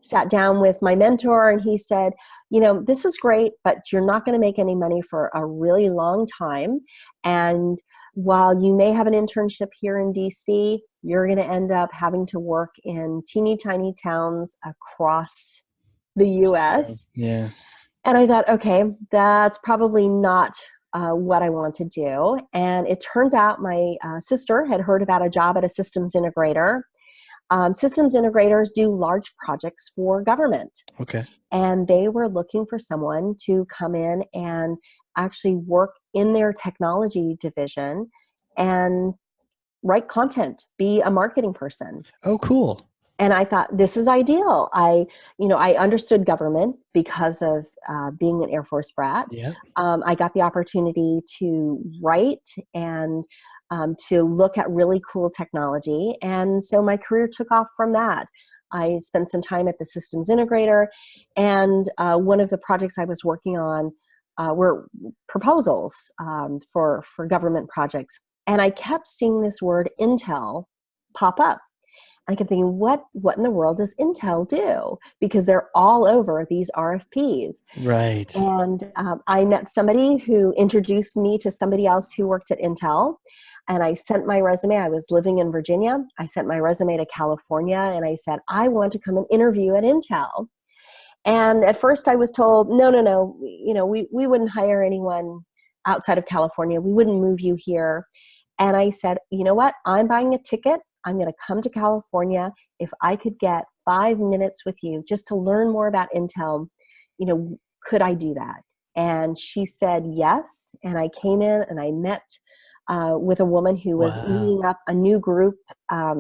Sat down with my mentor and he said, this is great, but you're not going to make any money for a really long time. And while you may have an internship here in D.C., you're going to end up having to work in teeny tiny towns across the U.S. Yeah. And I thought, okay, that's probably not what I want to do. And it turns out my sister had heard about a job at a systems integrator. Systems integrators do large projects for government. Okay. And they were looking for someone to come in and actually work in their technology division and write content, be a marketing person. Oh, cool. And I thought, this is ideal. I understood government because of being an Air Force brat. Yeah. I got the opportunity to write and to look at really cool technology. And so my career took off from that. I spent some time at the systems integrator. And one of the projects I was working on were proposals for government projects. And I kept seeing this word Intel pop up. I kept thinking, what in the world does Intel do? Because they're all over these RFPs. Right. And I met somebody who introduced me to somebody else who worked at Intel. And I sent my resume. I was living in Virginia. I sent my resume to California. And I said, I want to come and interview at Intel. And at first I was told, no. We wouldn't hire anyone outside of California. We wouldn't move you here. And I said, you know what? I'm buying a ticket. I'm going to come to California. If I could get 5 minutes with you just to learn more about Intel, could I do that? And she said yes. And I came in and I met with a woman who was leading up a new group at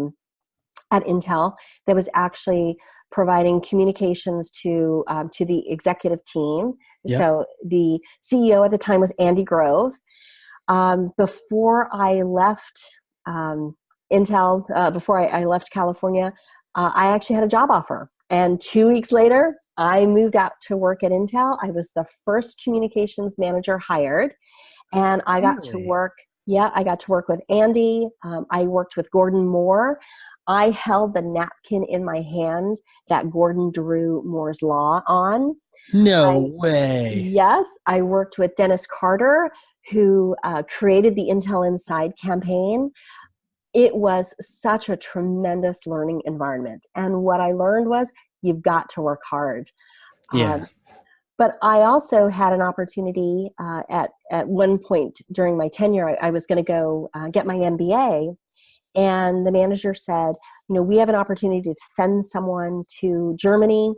Intel that was actually providing communications to the executive team. Yep. So the CEO at the time was Andy Grove. Before I left Intel, before I left California, I actually had a job offer. And 2 weeks later, I moved out to work at Intel. I was the first communications manager hired. And I got to work, I got to work with Andy. I worked with Gordon Moore. I held the napkin in my hand that Gordon drew Moore's Law on. No way. Yes, I worked with Dennis Carter, who created the Intel Inside campaign. It was such a tremendous learning environment. And what I learned was you've got to work hard. Yeah. But I also had an opportunity at one point during my tenure, I was going to go get my MBA. And the manager said, we have an opportunity to send someone to Germany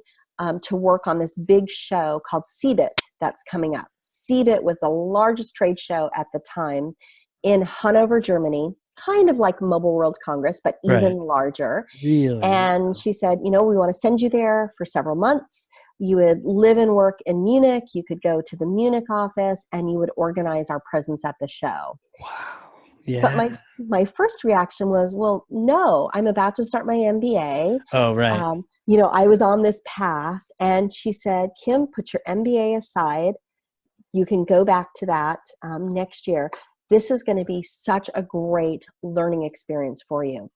to work on this big show called CeBIT that's coming up. CeBIT was the largest trade show at the time in Hanover, Germany, kind of like Mobile World Congress, but even larger. Really? And she said, we want to send you there for several months. You would live and work in Munich. You could go to the Munich office and you would organize our presence at the show. Wow. Yeah. But my first reaction was, well, no, I'm about to start my MBA. Oh, right. I was on this path. And she said, Kim, put your MBA aside. You can go back to that next year. This is going to be such a great learning experience for you.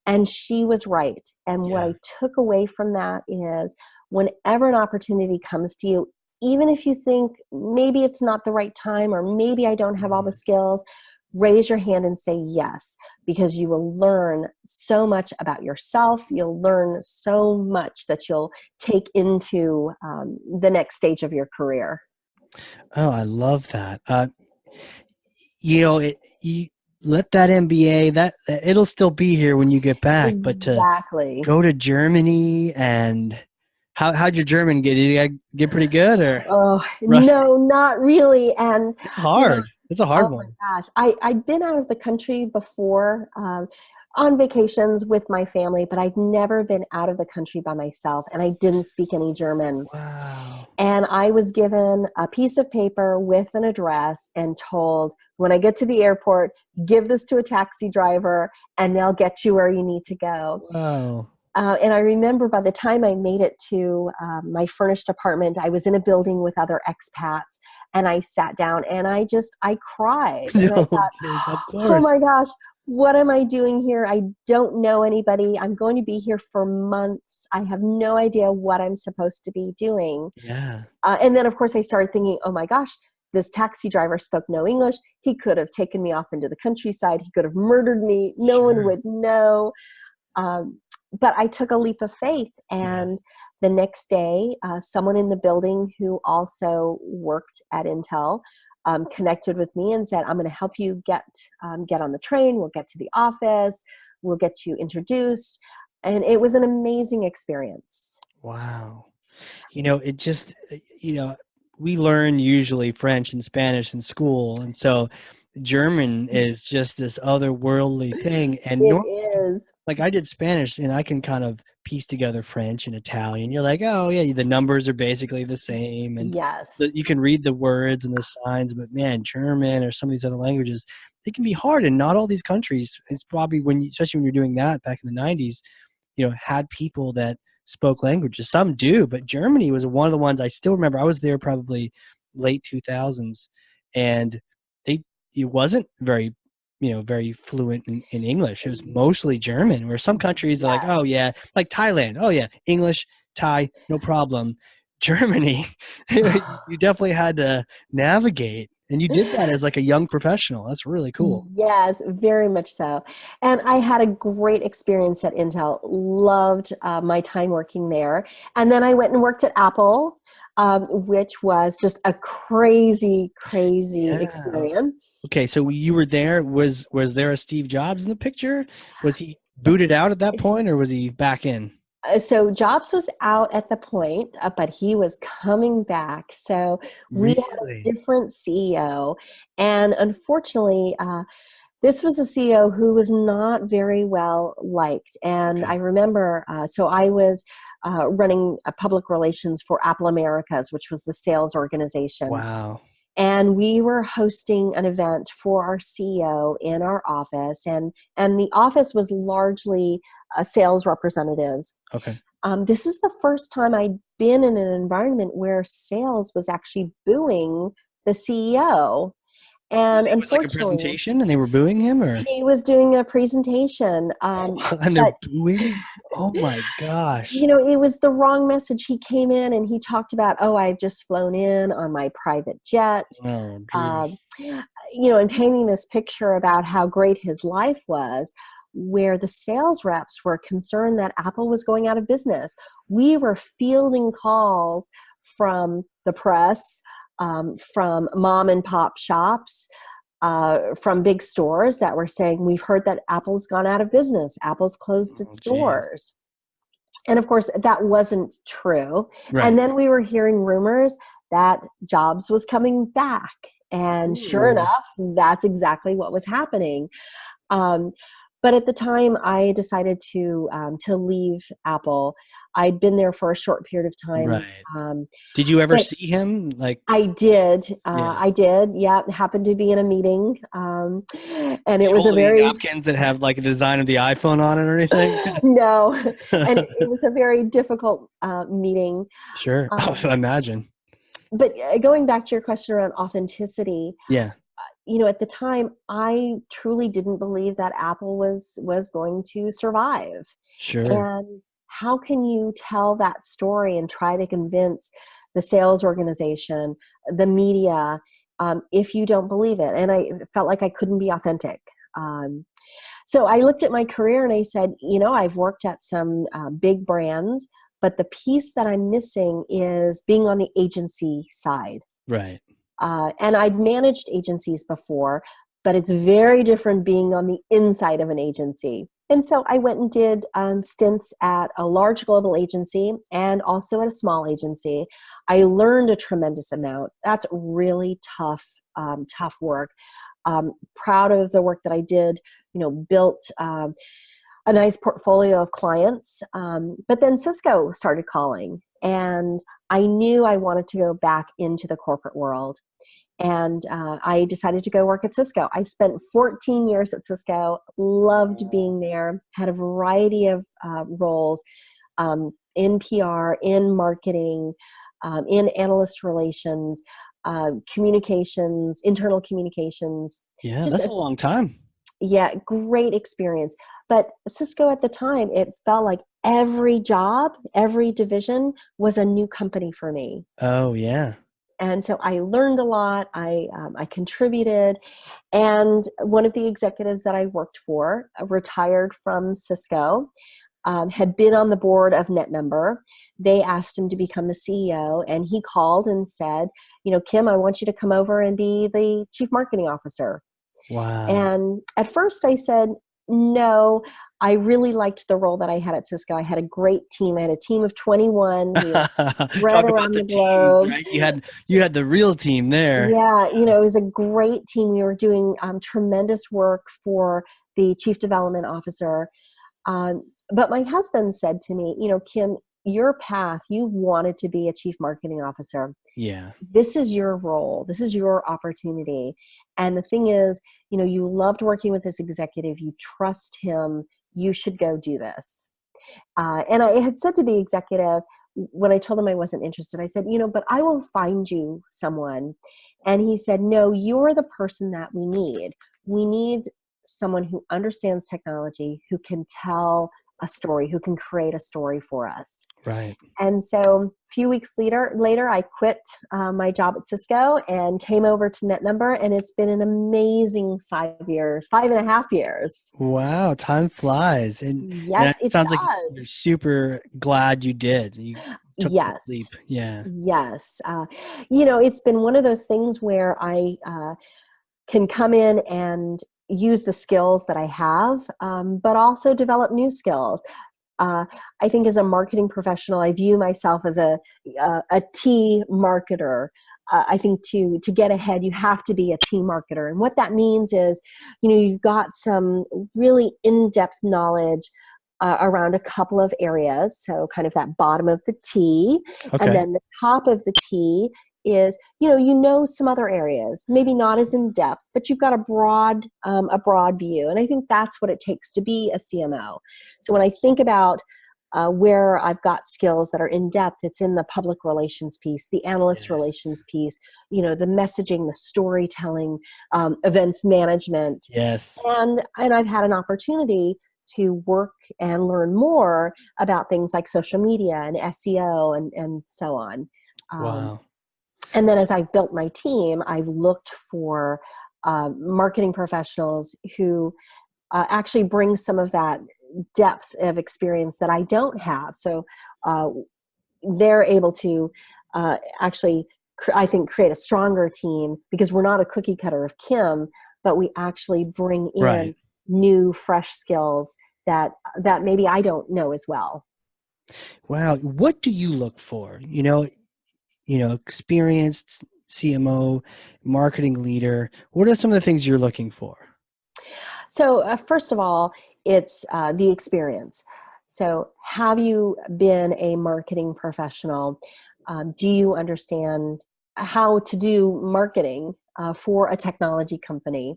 And she was right. And what I took away from that is whenever an opportunity comes to you, even if you think maybe it's not the right time or maybe I don't have all the skills, raise your hand and say yes, because you will learn so much about yourself. You'll learn so much that you'll take into the next stage of your career. Oh, I love that. You let that MBA, that it'll still be here when you get back, but to Exactly. go to Germany, and how'd your German get? Did you get pretty good or Oh, rusty? no, not really. And, It's you know, hard. It's a hard oh my one. gosh. I'd been out of the country before on vacations with my family, but I'd never been out of the country by myself, and I didn't speak any German. Wow. And I was given a piece of paper with an address and told, when I get to the airport, give this to a taxi driver and they'll get you where you need to go. Wow. And I remember by the time I made it to my furnished apartment, I was in a building with other expats, and I sat down and I cried. And I No, thought, kidding. Of oh course. my gosh, what am I doing here? I don't know anybody. I'm going to be here for months. I have no idea what I'm supposed to be doing. Yeah. And then, of course, I started thinking, oh my gosh, this taxi driver spoke no English. He could have taken me off into the countryside. He could have murdered me. No one Sure. would know. But I took a leap of faith, Yeah. and the next day, someone in the building who also worked at Intel connected with me and said, "I'm going to help you get on the train. We'll get to the office. We'll get you introduced." And it was an amazing experience. Wow. It just, we learn usually French and Spanish in school. And so German is just this otherworldly thing. And It is. like I did Spanish, and I can kind of piece together French and Italian. You're like, oh yeah, the numbers are basically the same, and Yes. you can read the words and the signs. But man, German or some of these other languages, they can be hard. And not all these countries. It's probably especially when you're doing that back in the '90s, had people that spoke languages. Some do, but Germany was one of the ones I still remember. I was there probably late 2000s, and it wasn't very fluent in English. It was mostly German, where some countries are like, Yes. oh yeah, like Thailand. Oh yeah, English, Thai, no problem. Germany, you definitely had to navigate. And you did that as like a young professional. That's really cool. Yes, very much so. And I had a great experience at Intel. Loved my time working there. And then I went and worked at Apple, which was just a crazy, crazy Yeah. experience. Okay, so you were there. Was there a Steve Jobs in the picture? Was he booted out at that point, or was he back in? So Jobs was out at the point, but he was coming back. So we had a Really? different CEO. And unfortunately, this was a CEO who was not very well liked. And I Okay. remember, so I was running public relations for Apple Americas, which was the sales organization. Wow. And we were hosting an event for our CEO in our office. And the office was largely sales representatives. Okay. This is the first time I'd been in an environment where sales was actually booing the CEO. And Was like a unfortunately, presentation, and they were booing him, or he was doing a presentation, and they're but booing? Oh my gosh! it was the wrong message. He came in and he talked about, oh, I've just flown in on my private jet, Oh, geez. um, and painting this picture about how great his life was, where the sales reps were concerned that Apple was going out of business. We were fielding calls from the press, from mom and pop shops, from big stores that were saying, we've heard that Apple's gone out of business. Apple's closed Oh, its geez. doors. And of course, that wasn't true. And Right. then we were hearing rumors that Jobs was coming back. And sure Ooh. enough, that's exactly what was happening. Um, but at the time, I decided to leave Apple. I'd been there for a short period of time. Right. Did you ever But see him? Like, I did. yeah. I did. Yeah, happened to be in a meeting, and Do it you was a hold any very napkins that have like a design of the iPhone on it or anything? no, and it was a very difficult meeting. Sure. Oh, Um, I imagine. but going back to your question around authenticity, Yeah. at the time, I truly didn't believe that Apple was going to survive. Sure. And how can you tell that story and try to convince the sales organization, the media, if you don't believe it. And I felt like I couldn't be authentic. So I looked at my career and I said, I've worked at some big brands, but the piece that I'm missing is being on the agency side. Right. And I'd managed agencies before, but it's very different being on the inside of an agency. And so I went and did stints at a large global agency and also at a small agency. I learned a tremendous amount. That's really tough work. Proud of the work that I did, built a nice portfolio of clients. But then Cisco started calling, and I knew I wanted to go back into the corporate world. And I decided to go work at Cisco. I spent 14 years at Cisco, loved being there, had a variety of roles in PR, in marketing, in analyst relations, communications, internal communications. Yeah, that's a long time. Yeah, great experience. But Cisco at the time, it felt like every job, every division was a new company for me. Oh, yeah. And so I learned a lot. I contributed. And one of the executives that I worked for retired from Cisco, had been on the board of NetNumber. They asked him to become the CEO, and he called and said, Kim, I want you to come over and be the chief marketing officer. Wow. And at first I said, no, I really liked the role that I had at Cisco. I had a great team. I had a team of 21. We were spread around the globe. Teams, right? You had the real team there. Yeah, it was a great team. We were doing tremendous work for the chief development officer. But my husband said to me, Kim, your path, you wanted to be a chief marketing officer. Yeah. This is your role. This is your opportunity. And the thing is, you loved working with this executive. You trust him. You should go do this. And I had said to the executive, when I told him I wasn't interested, I said, but I will find you someone. And he said, no, you're the person that we need. We need someone who understands technology, who can tell a story, who can create a story for us. Right. And so a few weeks later, I quit my job at Cisco and came over to NetNumber, and it's been an amazing 5.5 years. Wow, time flies. And yes, it sounds like you're super glad you did. You took the leap. Yeah. Yes. It's been one of those things where I can come in and use the skills that I have, but also develop new skills. I think as a marketing professional, I view myself as a T marketer. I think to get ahead, you have to be a T marketer. And what that means is, you've got some really in-depth knowledge around a couple of areas. So kind of that bottom of the T. Okay. And then the top of the T is, some other areas, maybe not as in depth, but you've got a broad view. And I think that's what it takes to be a CMO. So when I think about where I've got skills that are in depth, it's in the public relations piece, the analyst relations piece, the messaging, the storytelling, events management. Yes. And I've had an opportunity to work and learn more about things like social media and SEO and so on. Wow. And then as I've built my team, I've looked for marketing professionals who actually bring some of that depth of experience that I don't have. So they're able to actually, I think, create a stronger team, because we're not a cookie cutter of Kim, but we actually bring in new, fresh skills that maybe I don't know as well. Wow. What do you look for? Experienced CMO, marketing leader. What are some of the things you're looking for? So first of all, it's the experience. So have you been a marketing professional? Do you understand how to do marketing for a technology company?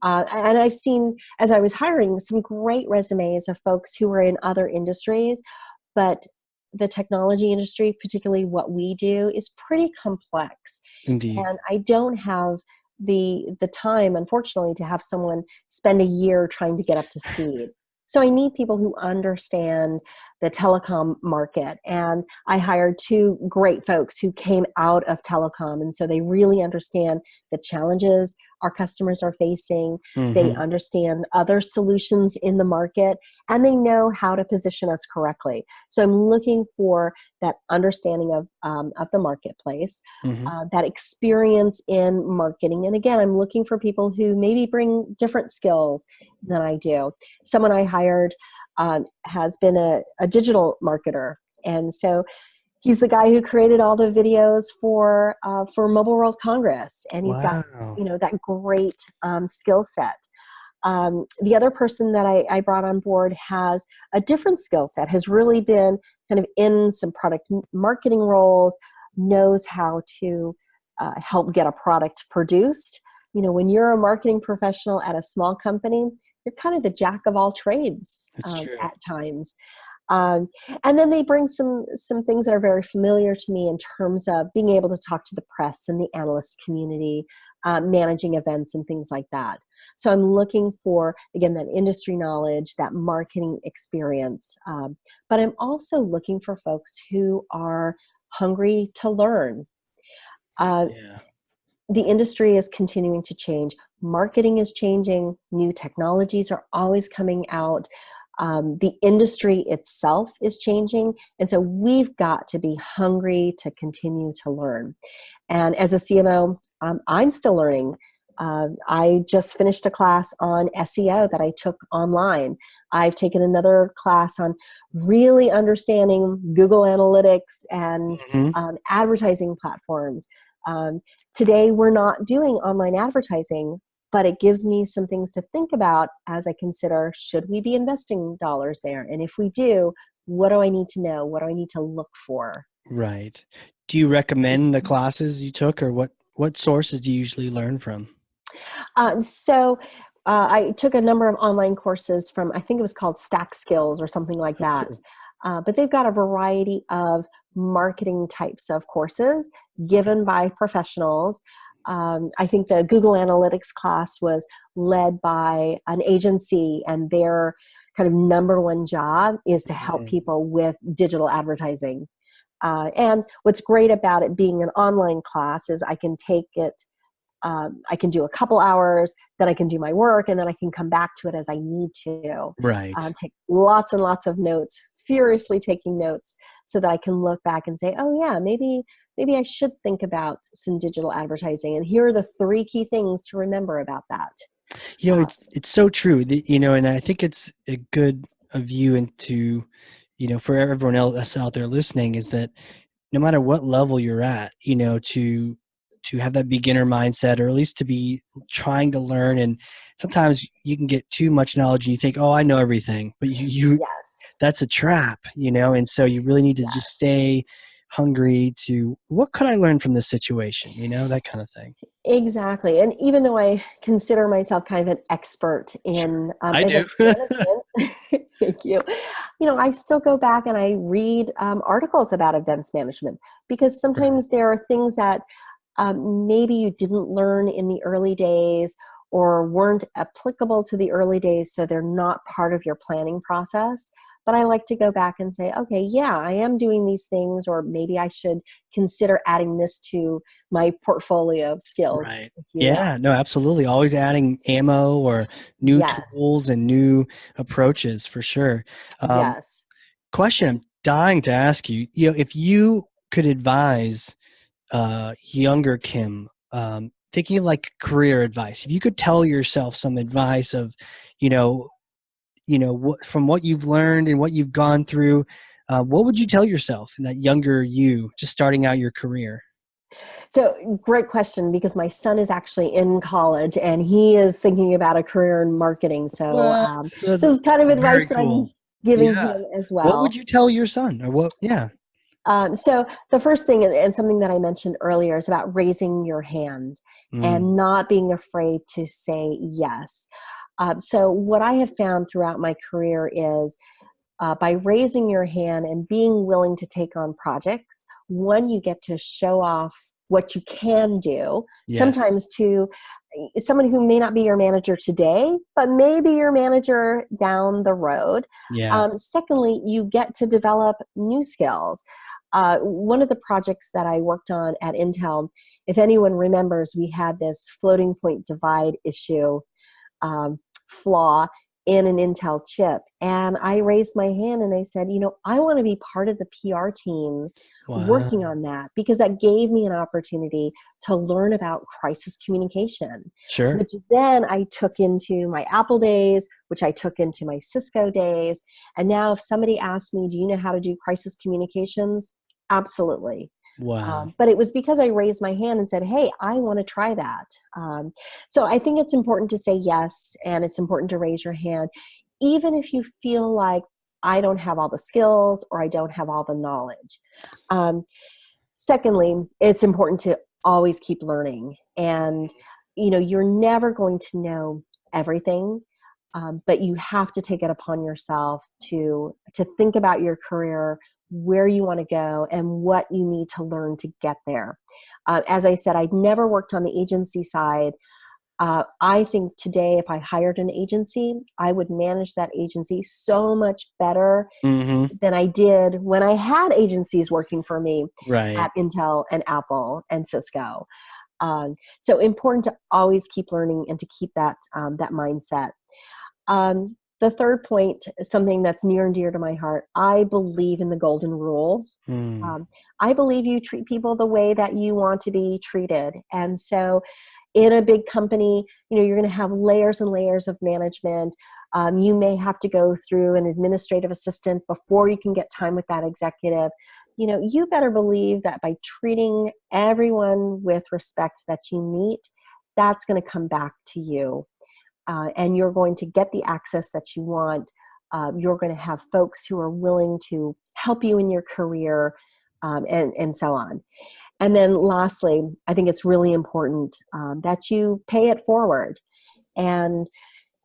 And I've seen, as I was hiring, some great resumes of folks who were in other industries, but the technology industry, particularly what we do, is pretty complex. Indeed. And I don't have the time, unfortunately, to have someone spend a year trying to get up to speed. So I need people who understand the telecom market. And I hired two great folks who came out of telecom. And so they really understand the challenges our customers are facing. They understand other solutions in the market, and they know how to position us correctly. So I'm looking for that understanding of the marketplace, that experience in marketing. And again, I'm looking for people who maybe bring different skills than I do. Someone I hired has been a digital marketer. And so he's the guy who created all the videos for Mobile World Congress. And he's got, Wow. that great skill set. The other person that I brought on board has a different skill set, has really been kind of in some product marketing roles, knows how to help get a product produced. When you're a marketing professional at a small company, you're kind of the jack of all trades at times. And then they bring some things that are very familiar to me in terms of being able to talk to the press and the analyst community, managing events and things like that. So I'm looking for, again, that industry knowledge, that marketing experience. But I'm also looking for folks who are hungry to learn. The industry is continuing to change. Marketing is changing. New technologies are always coming out. The industry itself is changing. And so we've got to be hungry to continue to learn. And as a CMO, I'm still learning. I just finished a class on SEO that I took online. I've taken another class on really understanding Google Analytics and advertising platforms. Today, we're not doing online advertising, but it gives me some things to think about as I consider, should we be investing dollars there? And if we do, what do I need to know? What do I need to look for? Right. Do you recommend the classes you took, or what sources do you usually learn from? So I took a number of online courses from, I think it was called Stack Skills or something like that. Cool. But they've got a variety of marketing types of courses given by professionals. I think the Google Analytics class was led by an agency, and their kind of number one job is to help people with digital advertising. And what's great about it being an online class is I can take it, I can do a couple hours, then I can do my work, and then I can come back to it as I need to. Right. Take lots and lots of notes, furiously taking notes, so that I can look back and say, oh yeah, maybe I should think about some digital advertising. And here are the 3 key things to remember about that. It's so true. And I think it's a good view into, for everyone else out there listening, is that no matter what level you're at, to have that beginner mindset, or at least to be trying to learn. And sometimes you can get too much knowledge and you think, oh, I know everything, but Yes. That's a trap, and so you really need to just stay hungry to, what could I learn from this situation? That kind of thing. Exactly. And even though I consider myself kind of an expert in I do. management, thank you. I still go back and I read articles about events management, because sometimes there are things that maybe you didn't learn in the early days or weren't applicable to the early days, so they're not part of your planning process. But I like to go back and say, okay, yeah, I am doing these things, or maybe I should consider adding this to my portfolio of skills. Right. Yeah, no, absolutely. Always adding ammo or new tools and new approaches, for sure. Yes. Question I'm dying to ask you, if you could advise younger Kim, thinking of like career advice, if you could tell yourself some advice of, from what you've learned and what you've gone through, what would you tell yourself in that younger you, just starting out your career? So great question, because my son is actually in college and he is thinking about a career in marketing. So this is kind of advice that I'm giving him as well. What would you tell your son, or what? Yeah. So the first thing, and something that I mentioned earlier, is about raising your hand and not being afraid to say yes. So what I have found throughout my career is by raising your hand and being willing to take on projects, one, you get to show off what you can do, Yes. sometimes to someone who may not be your manager today, but maybe your manager down the road. Yeah. Secondly, you get to develop new skills. One of the projects that I worked on at Intel, if anyone remembers, we had this floating point divide issue flaw in an Intel chip. And I raised my hand and I said, I want to be part of the PR team working Wow. on that, because that gave me an opportunity to learn about crisis communication, Sure. which then I took into my Apple days, which I took into my Cisco days. And now if somebody asks me, do you know how to do crisis communications? Absolutely. Wow. But it was because I raised my hand and said, hey, I want to try that. So I think it's important to say yes, and it's important to raise your hand, even if you feel like I don't have all the skills or I don't have all the knowledge. Secondly, it's important to always keep learning. And, you're never going to know everything, but you have to take it upon yourself to think about your career, where you want to go, and what you need to learn to get there. As I said, I'd never worked on the agency side. I think today, if I hired an agency, I would manage that agency so much better Mm-hmm. than I did when I had agencies working for me Right. at Intel and Apple and Cisco. So important to always keep learning and to keep that mindset. The third point is something that's near and dear to my heart. I believe in the golden rule. Mm. I believe you treat people the way that you want to be treated. And so in a big company, you're going to have layers and layers of management. You may have to go through an administrative assistant before you can get time with that executive. You better believe that by treating everyone with respect that you meet, that's going to come back to you. And you're going to get the access that you want. You're going to have folks who are willing to help you in your career, and so on. And then lastly, I think it's really important that you pay it forward. And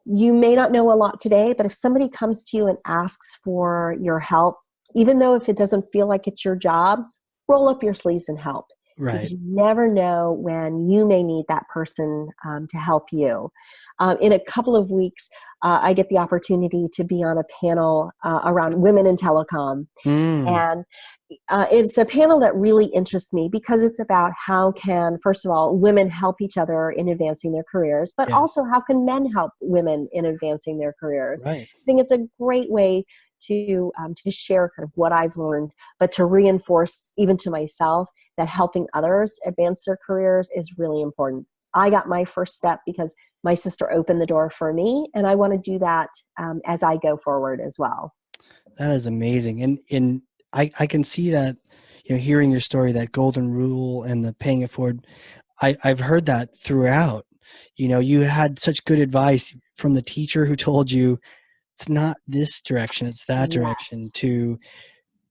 you may not know a lot today, but if somebody comes to you and asks for your help, even though if it doesn't feel like it's your job, roll up your sleeves and help. Because Right. you never know when you may need that person to help you. In a couple of weeks, I get the opportunity to be on a panel around women in telecom. Mm. And it's a panel that really interests me because it's about how can, first of all, women help each other in advancing their careers, but Yes. also how can men help women in advancing their careers. Right. I think it's a great way to share kind of what I've learned, but to reinforce even to myself that helping others advance their careers is really important. I got my first step because my sister opened the door for me, and I want to do that as I go forward as well. That is amazing. And I can see that, hearing your story, that golden rule and the paying it forward, I've heard that throughout. You had such good advice from the teacher who told you it's not this direction, it's that direction, Yes. to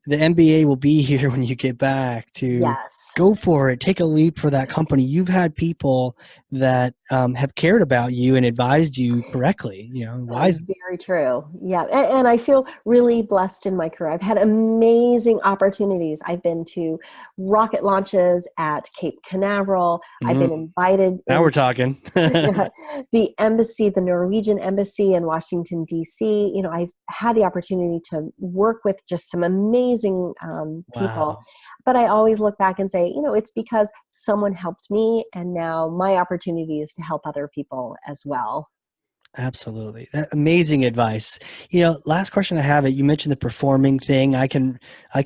the MBA will be here when you get back, to Yes. go for it, take a leap for that company. You've had people that have cared about you and advised you correctly, wisely. Very true. Yeah. And I feel really blessed in my career. I've had amazing opportunities. I've been to rocket launches at Cape Canaveral. I've been invited Now we're into talking. the embassy, the Norwegian embassy in Washington, D.C. I've had the opportunity to work with just some amazing people. Wow. But I always look back and say, it's because someone helped me, and now my opportunity is to help other people as well. Absolutely. Amazing advice. Last question I have, you mentioned the performing thing. I can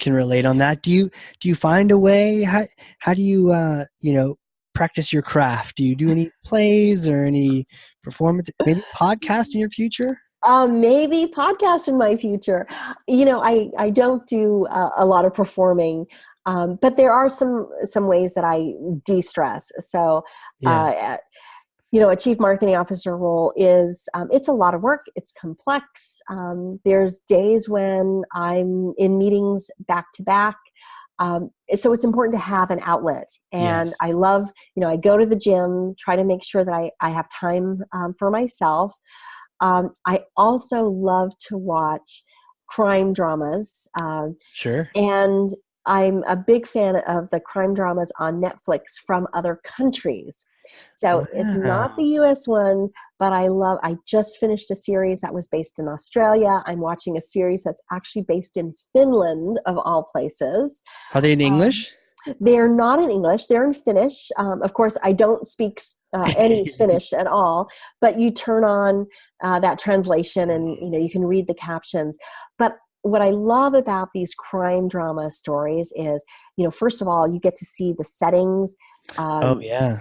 relate on that. Do you find a way? How do you practice your craft? Do you do any plays or any performance? Maybe podcast in your future? Maybe podcast in my future. I don't do a lot of performing, but there are some ways that I de-stress. So, Yeah. a chief marketing officer role is, it's a lot of work. It's complex. There's days when I'm in meetings back to back. So it's important to have an outlet. And Yes. I love, I go to the gym, try to make sure that I have time for myself. I also love to watch crime dramas. Sure. And I'm a big fan of the crime dramas on Netflix from other countries. So it's not the Wow. US ones, but I just finished a series that was based in Australia. I'm watching a series that's actually based in Finland, of all places. Are they in Um, English? they're not in English, they're in Finnish. Of course, I don't speak any Finnish at all, but you turn on that translation and you can read the captions. But what I love about these crime drama stories is, first of all, you get to see the settings. Oh Um, yeah.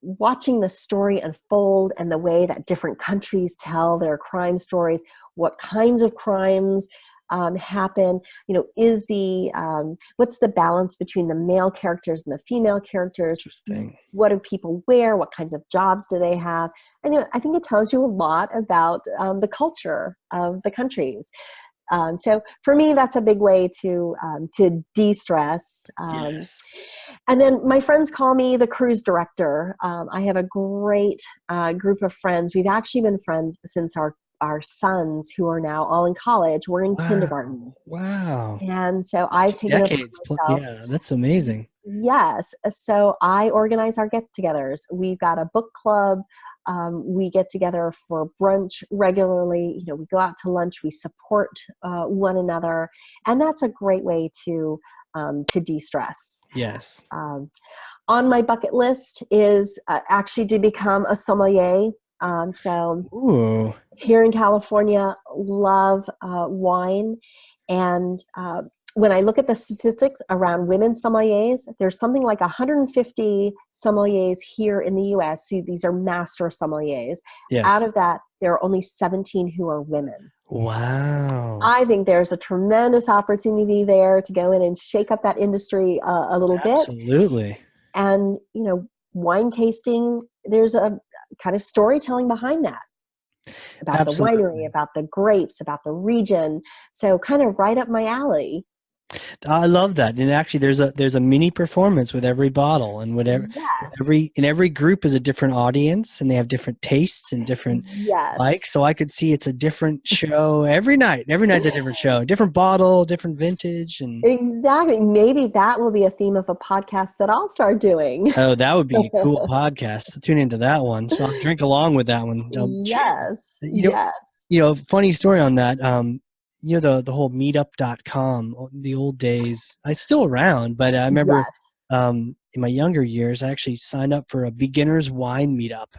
Watching the story unfold and the way that different countries tell their crime stories, what kinds of crimes happen, what's the balance between the male characters and the female characters? Interesting. What do people wear? What kinds of jobs do they have? And I think it tells you a lot about the culture of the countries. So for me, that's a big way to de-stress. Yes. And then my friends call me the cruise director. I have a great group of friends. We've actually been friends since our sons, who are now all in college, were in kindergarten. Wow. Wow. And so I've 2 taken it upon decades. myself. Yeah, that's amazing. Yes. So I organize our get-togethers. We've got a book club. We get together for brunch regularly. We go out to lunch. We support one another, and that's a great way to de-stress. Yes. On my bucket list is actually to become a sommelier. So Ooh. here in California, love wine. And when I look at the statistics around women sommeliers, there's something like 150 sommeliers here in the US. See, these are master sommeliers. Out Yes. of that, there are only 17 who are women. Wow. I think there's a tremendous opportunity there to go in and shake up that industry a little bit. Absolutely. And, wine tasting, there's a kind of storytelling behind that, about the winery, Absolutely. about the grapes, about the region. So kind of right up my alley. I love that. And actually there's a mini performance with every bottle, and whatever Yes. every group is a different audience, and they have different tastes and different Yes. likes. So I could see it's a different show every night. Every night's a different show, different bottle, different vintage. And Exactly. Maybe that will be a theme of a podcast that I'll start doing. oh, that would be a cool podcast. Tune into that one. So I'll drink along with that one. Yes. You know, Yes. funny story on that. The whole meetup.com, the old days, it's still around, but I remember Yes. in my younger years, I actually signed up for a beginner's wine meetup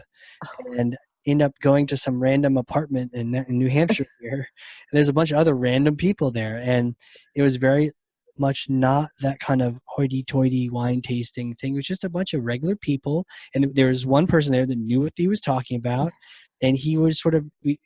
and end up going to some random apartment in New Hampshire here. And there's a bunch of other random people there. And it was very much not that kind of hoity-toity wine tasting thing. It was just a bunch of regular people. And there was one person there that knew what he was talking about. And he was sort of, you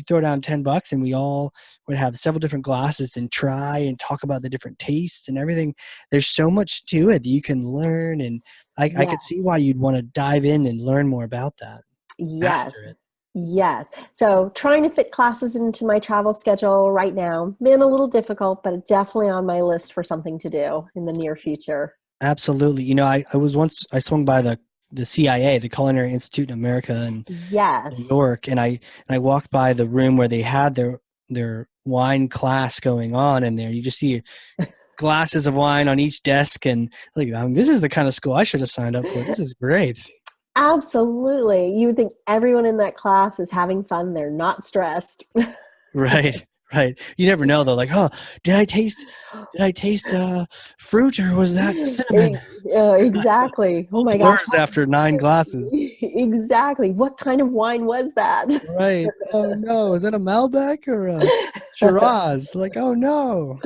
throw down $10 and we all would have several different glasses and try and talk about the different tastes and everything. There's so much to it that you can learn. And I could see Yes. why you'd want to dive in and learn more about that. Yes. Master it. Yes. So trying to fit classes into my travel schedule right now, been a little difficult, but definitely on my list for something to do in the near future. Absolutely. I swung by the CIA, the Culinary Institute in America in New Yes. York, and I walked by the room where they had their wine class going on, and there you just see glasses of wine on each desk, and like, this is the kind of school I should have signed up for. This is great. Absolutely. You would think everyone in that class is having fun. They're not stressed. Right. Right. You never know though. Like, oh, did I taste fruit, or was that cinnamon? Exactly. Oh All my gosh. blurs after 9 glasses. Exactly. What kind of wine was that? Right. Oh no, is that a Malbec or a Shiraz? Like, oh no.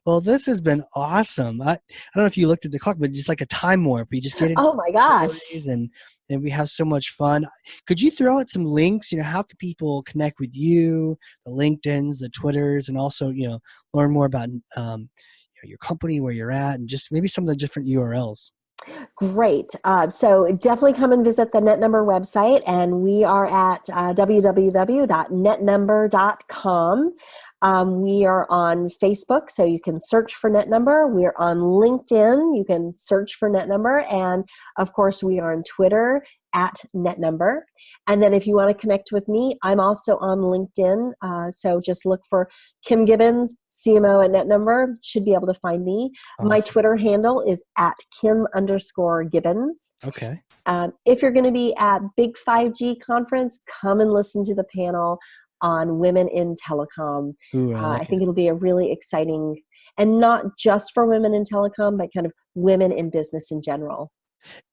Well, this has been awesome. I don't know if you looked at the clock, but just like a time warp. We just get into Oh my gosh. stories and we have so much fun. Could you throw out some links? How can people connect with you, the LinkedIns, the Twitters, and also, learn more about your company, where you're at, and just maybe some of the different URLs. Great. So definitely come and visit the NetNumber website, and we are at www.netnumber.com. We are on Facebook, so you can search for NetNumber. We are on LinkedIn. You can search for NetNumber. And of course, we are on Twitter at NetNumber. And then if you want to connect with me, I'm also on LinkedIn. So just look for Kim Gibbons, CMO at NetNumber. Should be able to find me. Awesome. My Twitter handle is at Kim_Gibbons. Okay. If you're going to be at Big 5G conference, come and listen to the panel on women in telecom. Ooh, I think it'll be a really exciting, and not just for women in telecom, but kind of women in business in general.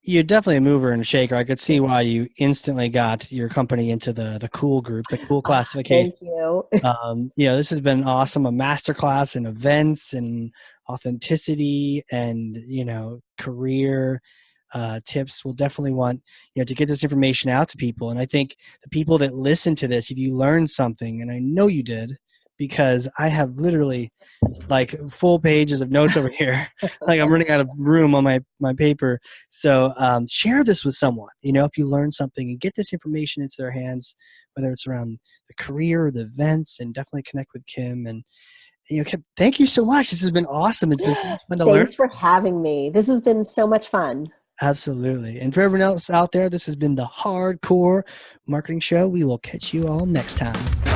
You're definitely a mover and a shaker. I could see why you instantly got your company into the cool group, the cool classification. Thank you. This has been awesome. A masterclass in events and authenticity and, career tips. We'll definitely want, to get this information out to people. And I think the people that listen to this, if you learned something, and I know you did, because I have literally like full pages of notes over here. Like I'm running out of room on my paper. So share this with someone, if you learn something, and get this information into their hands, whether it's around the career or the events, and definitely connect with Kim. And Kim, thank you so much. This has been awesome. It's been so much fun to learn. Thanks for having me. This has been so much fun. Absolutely. And for everyone else out there, this has been the Hardcore Marketing Show. We will catch you all next time.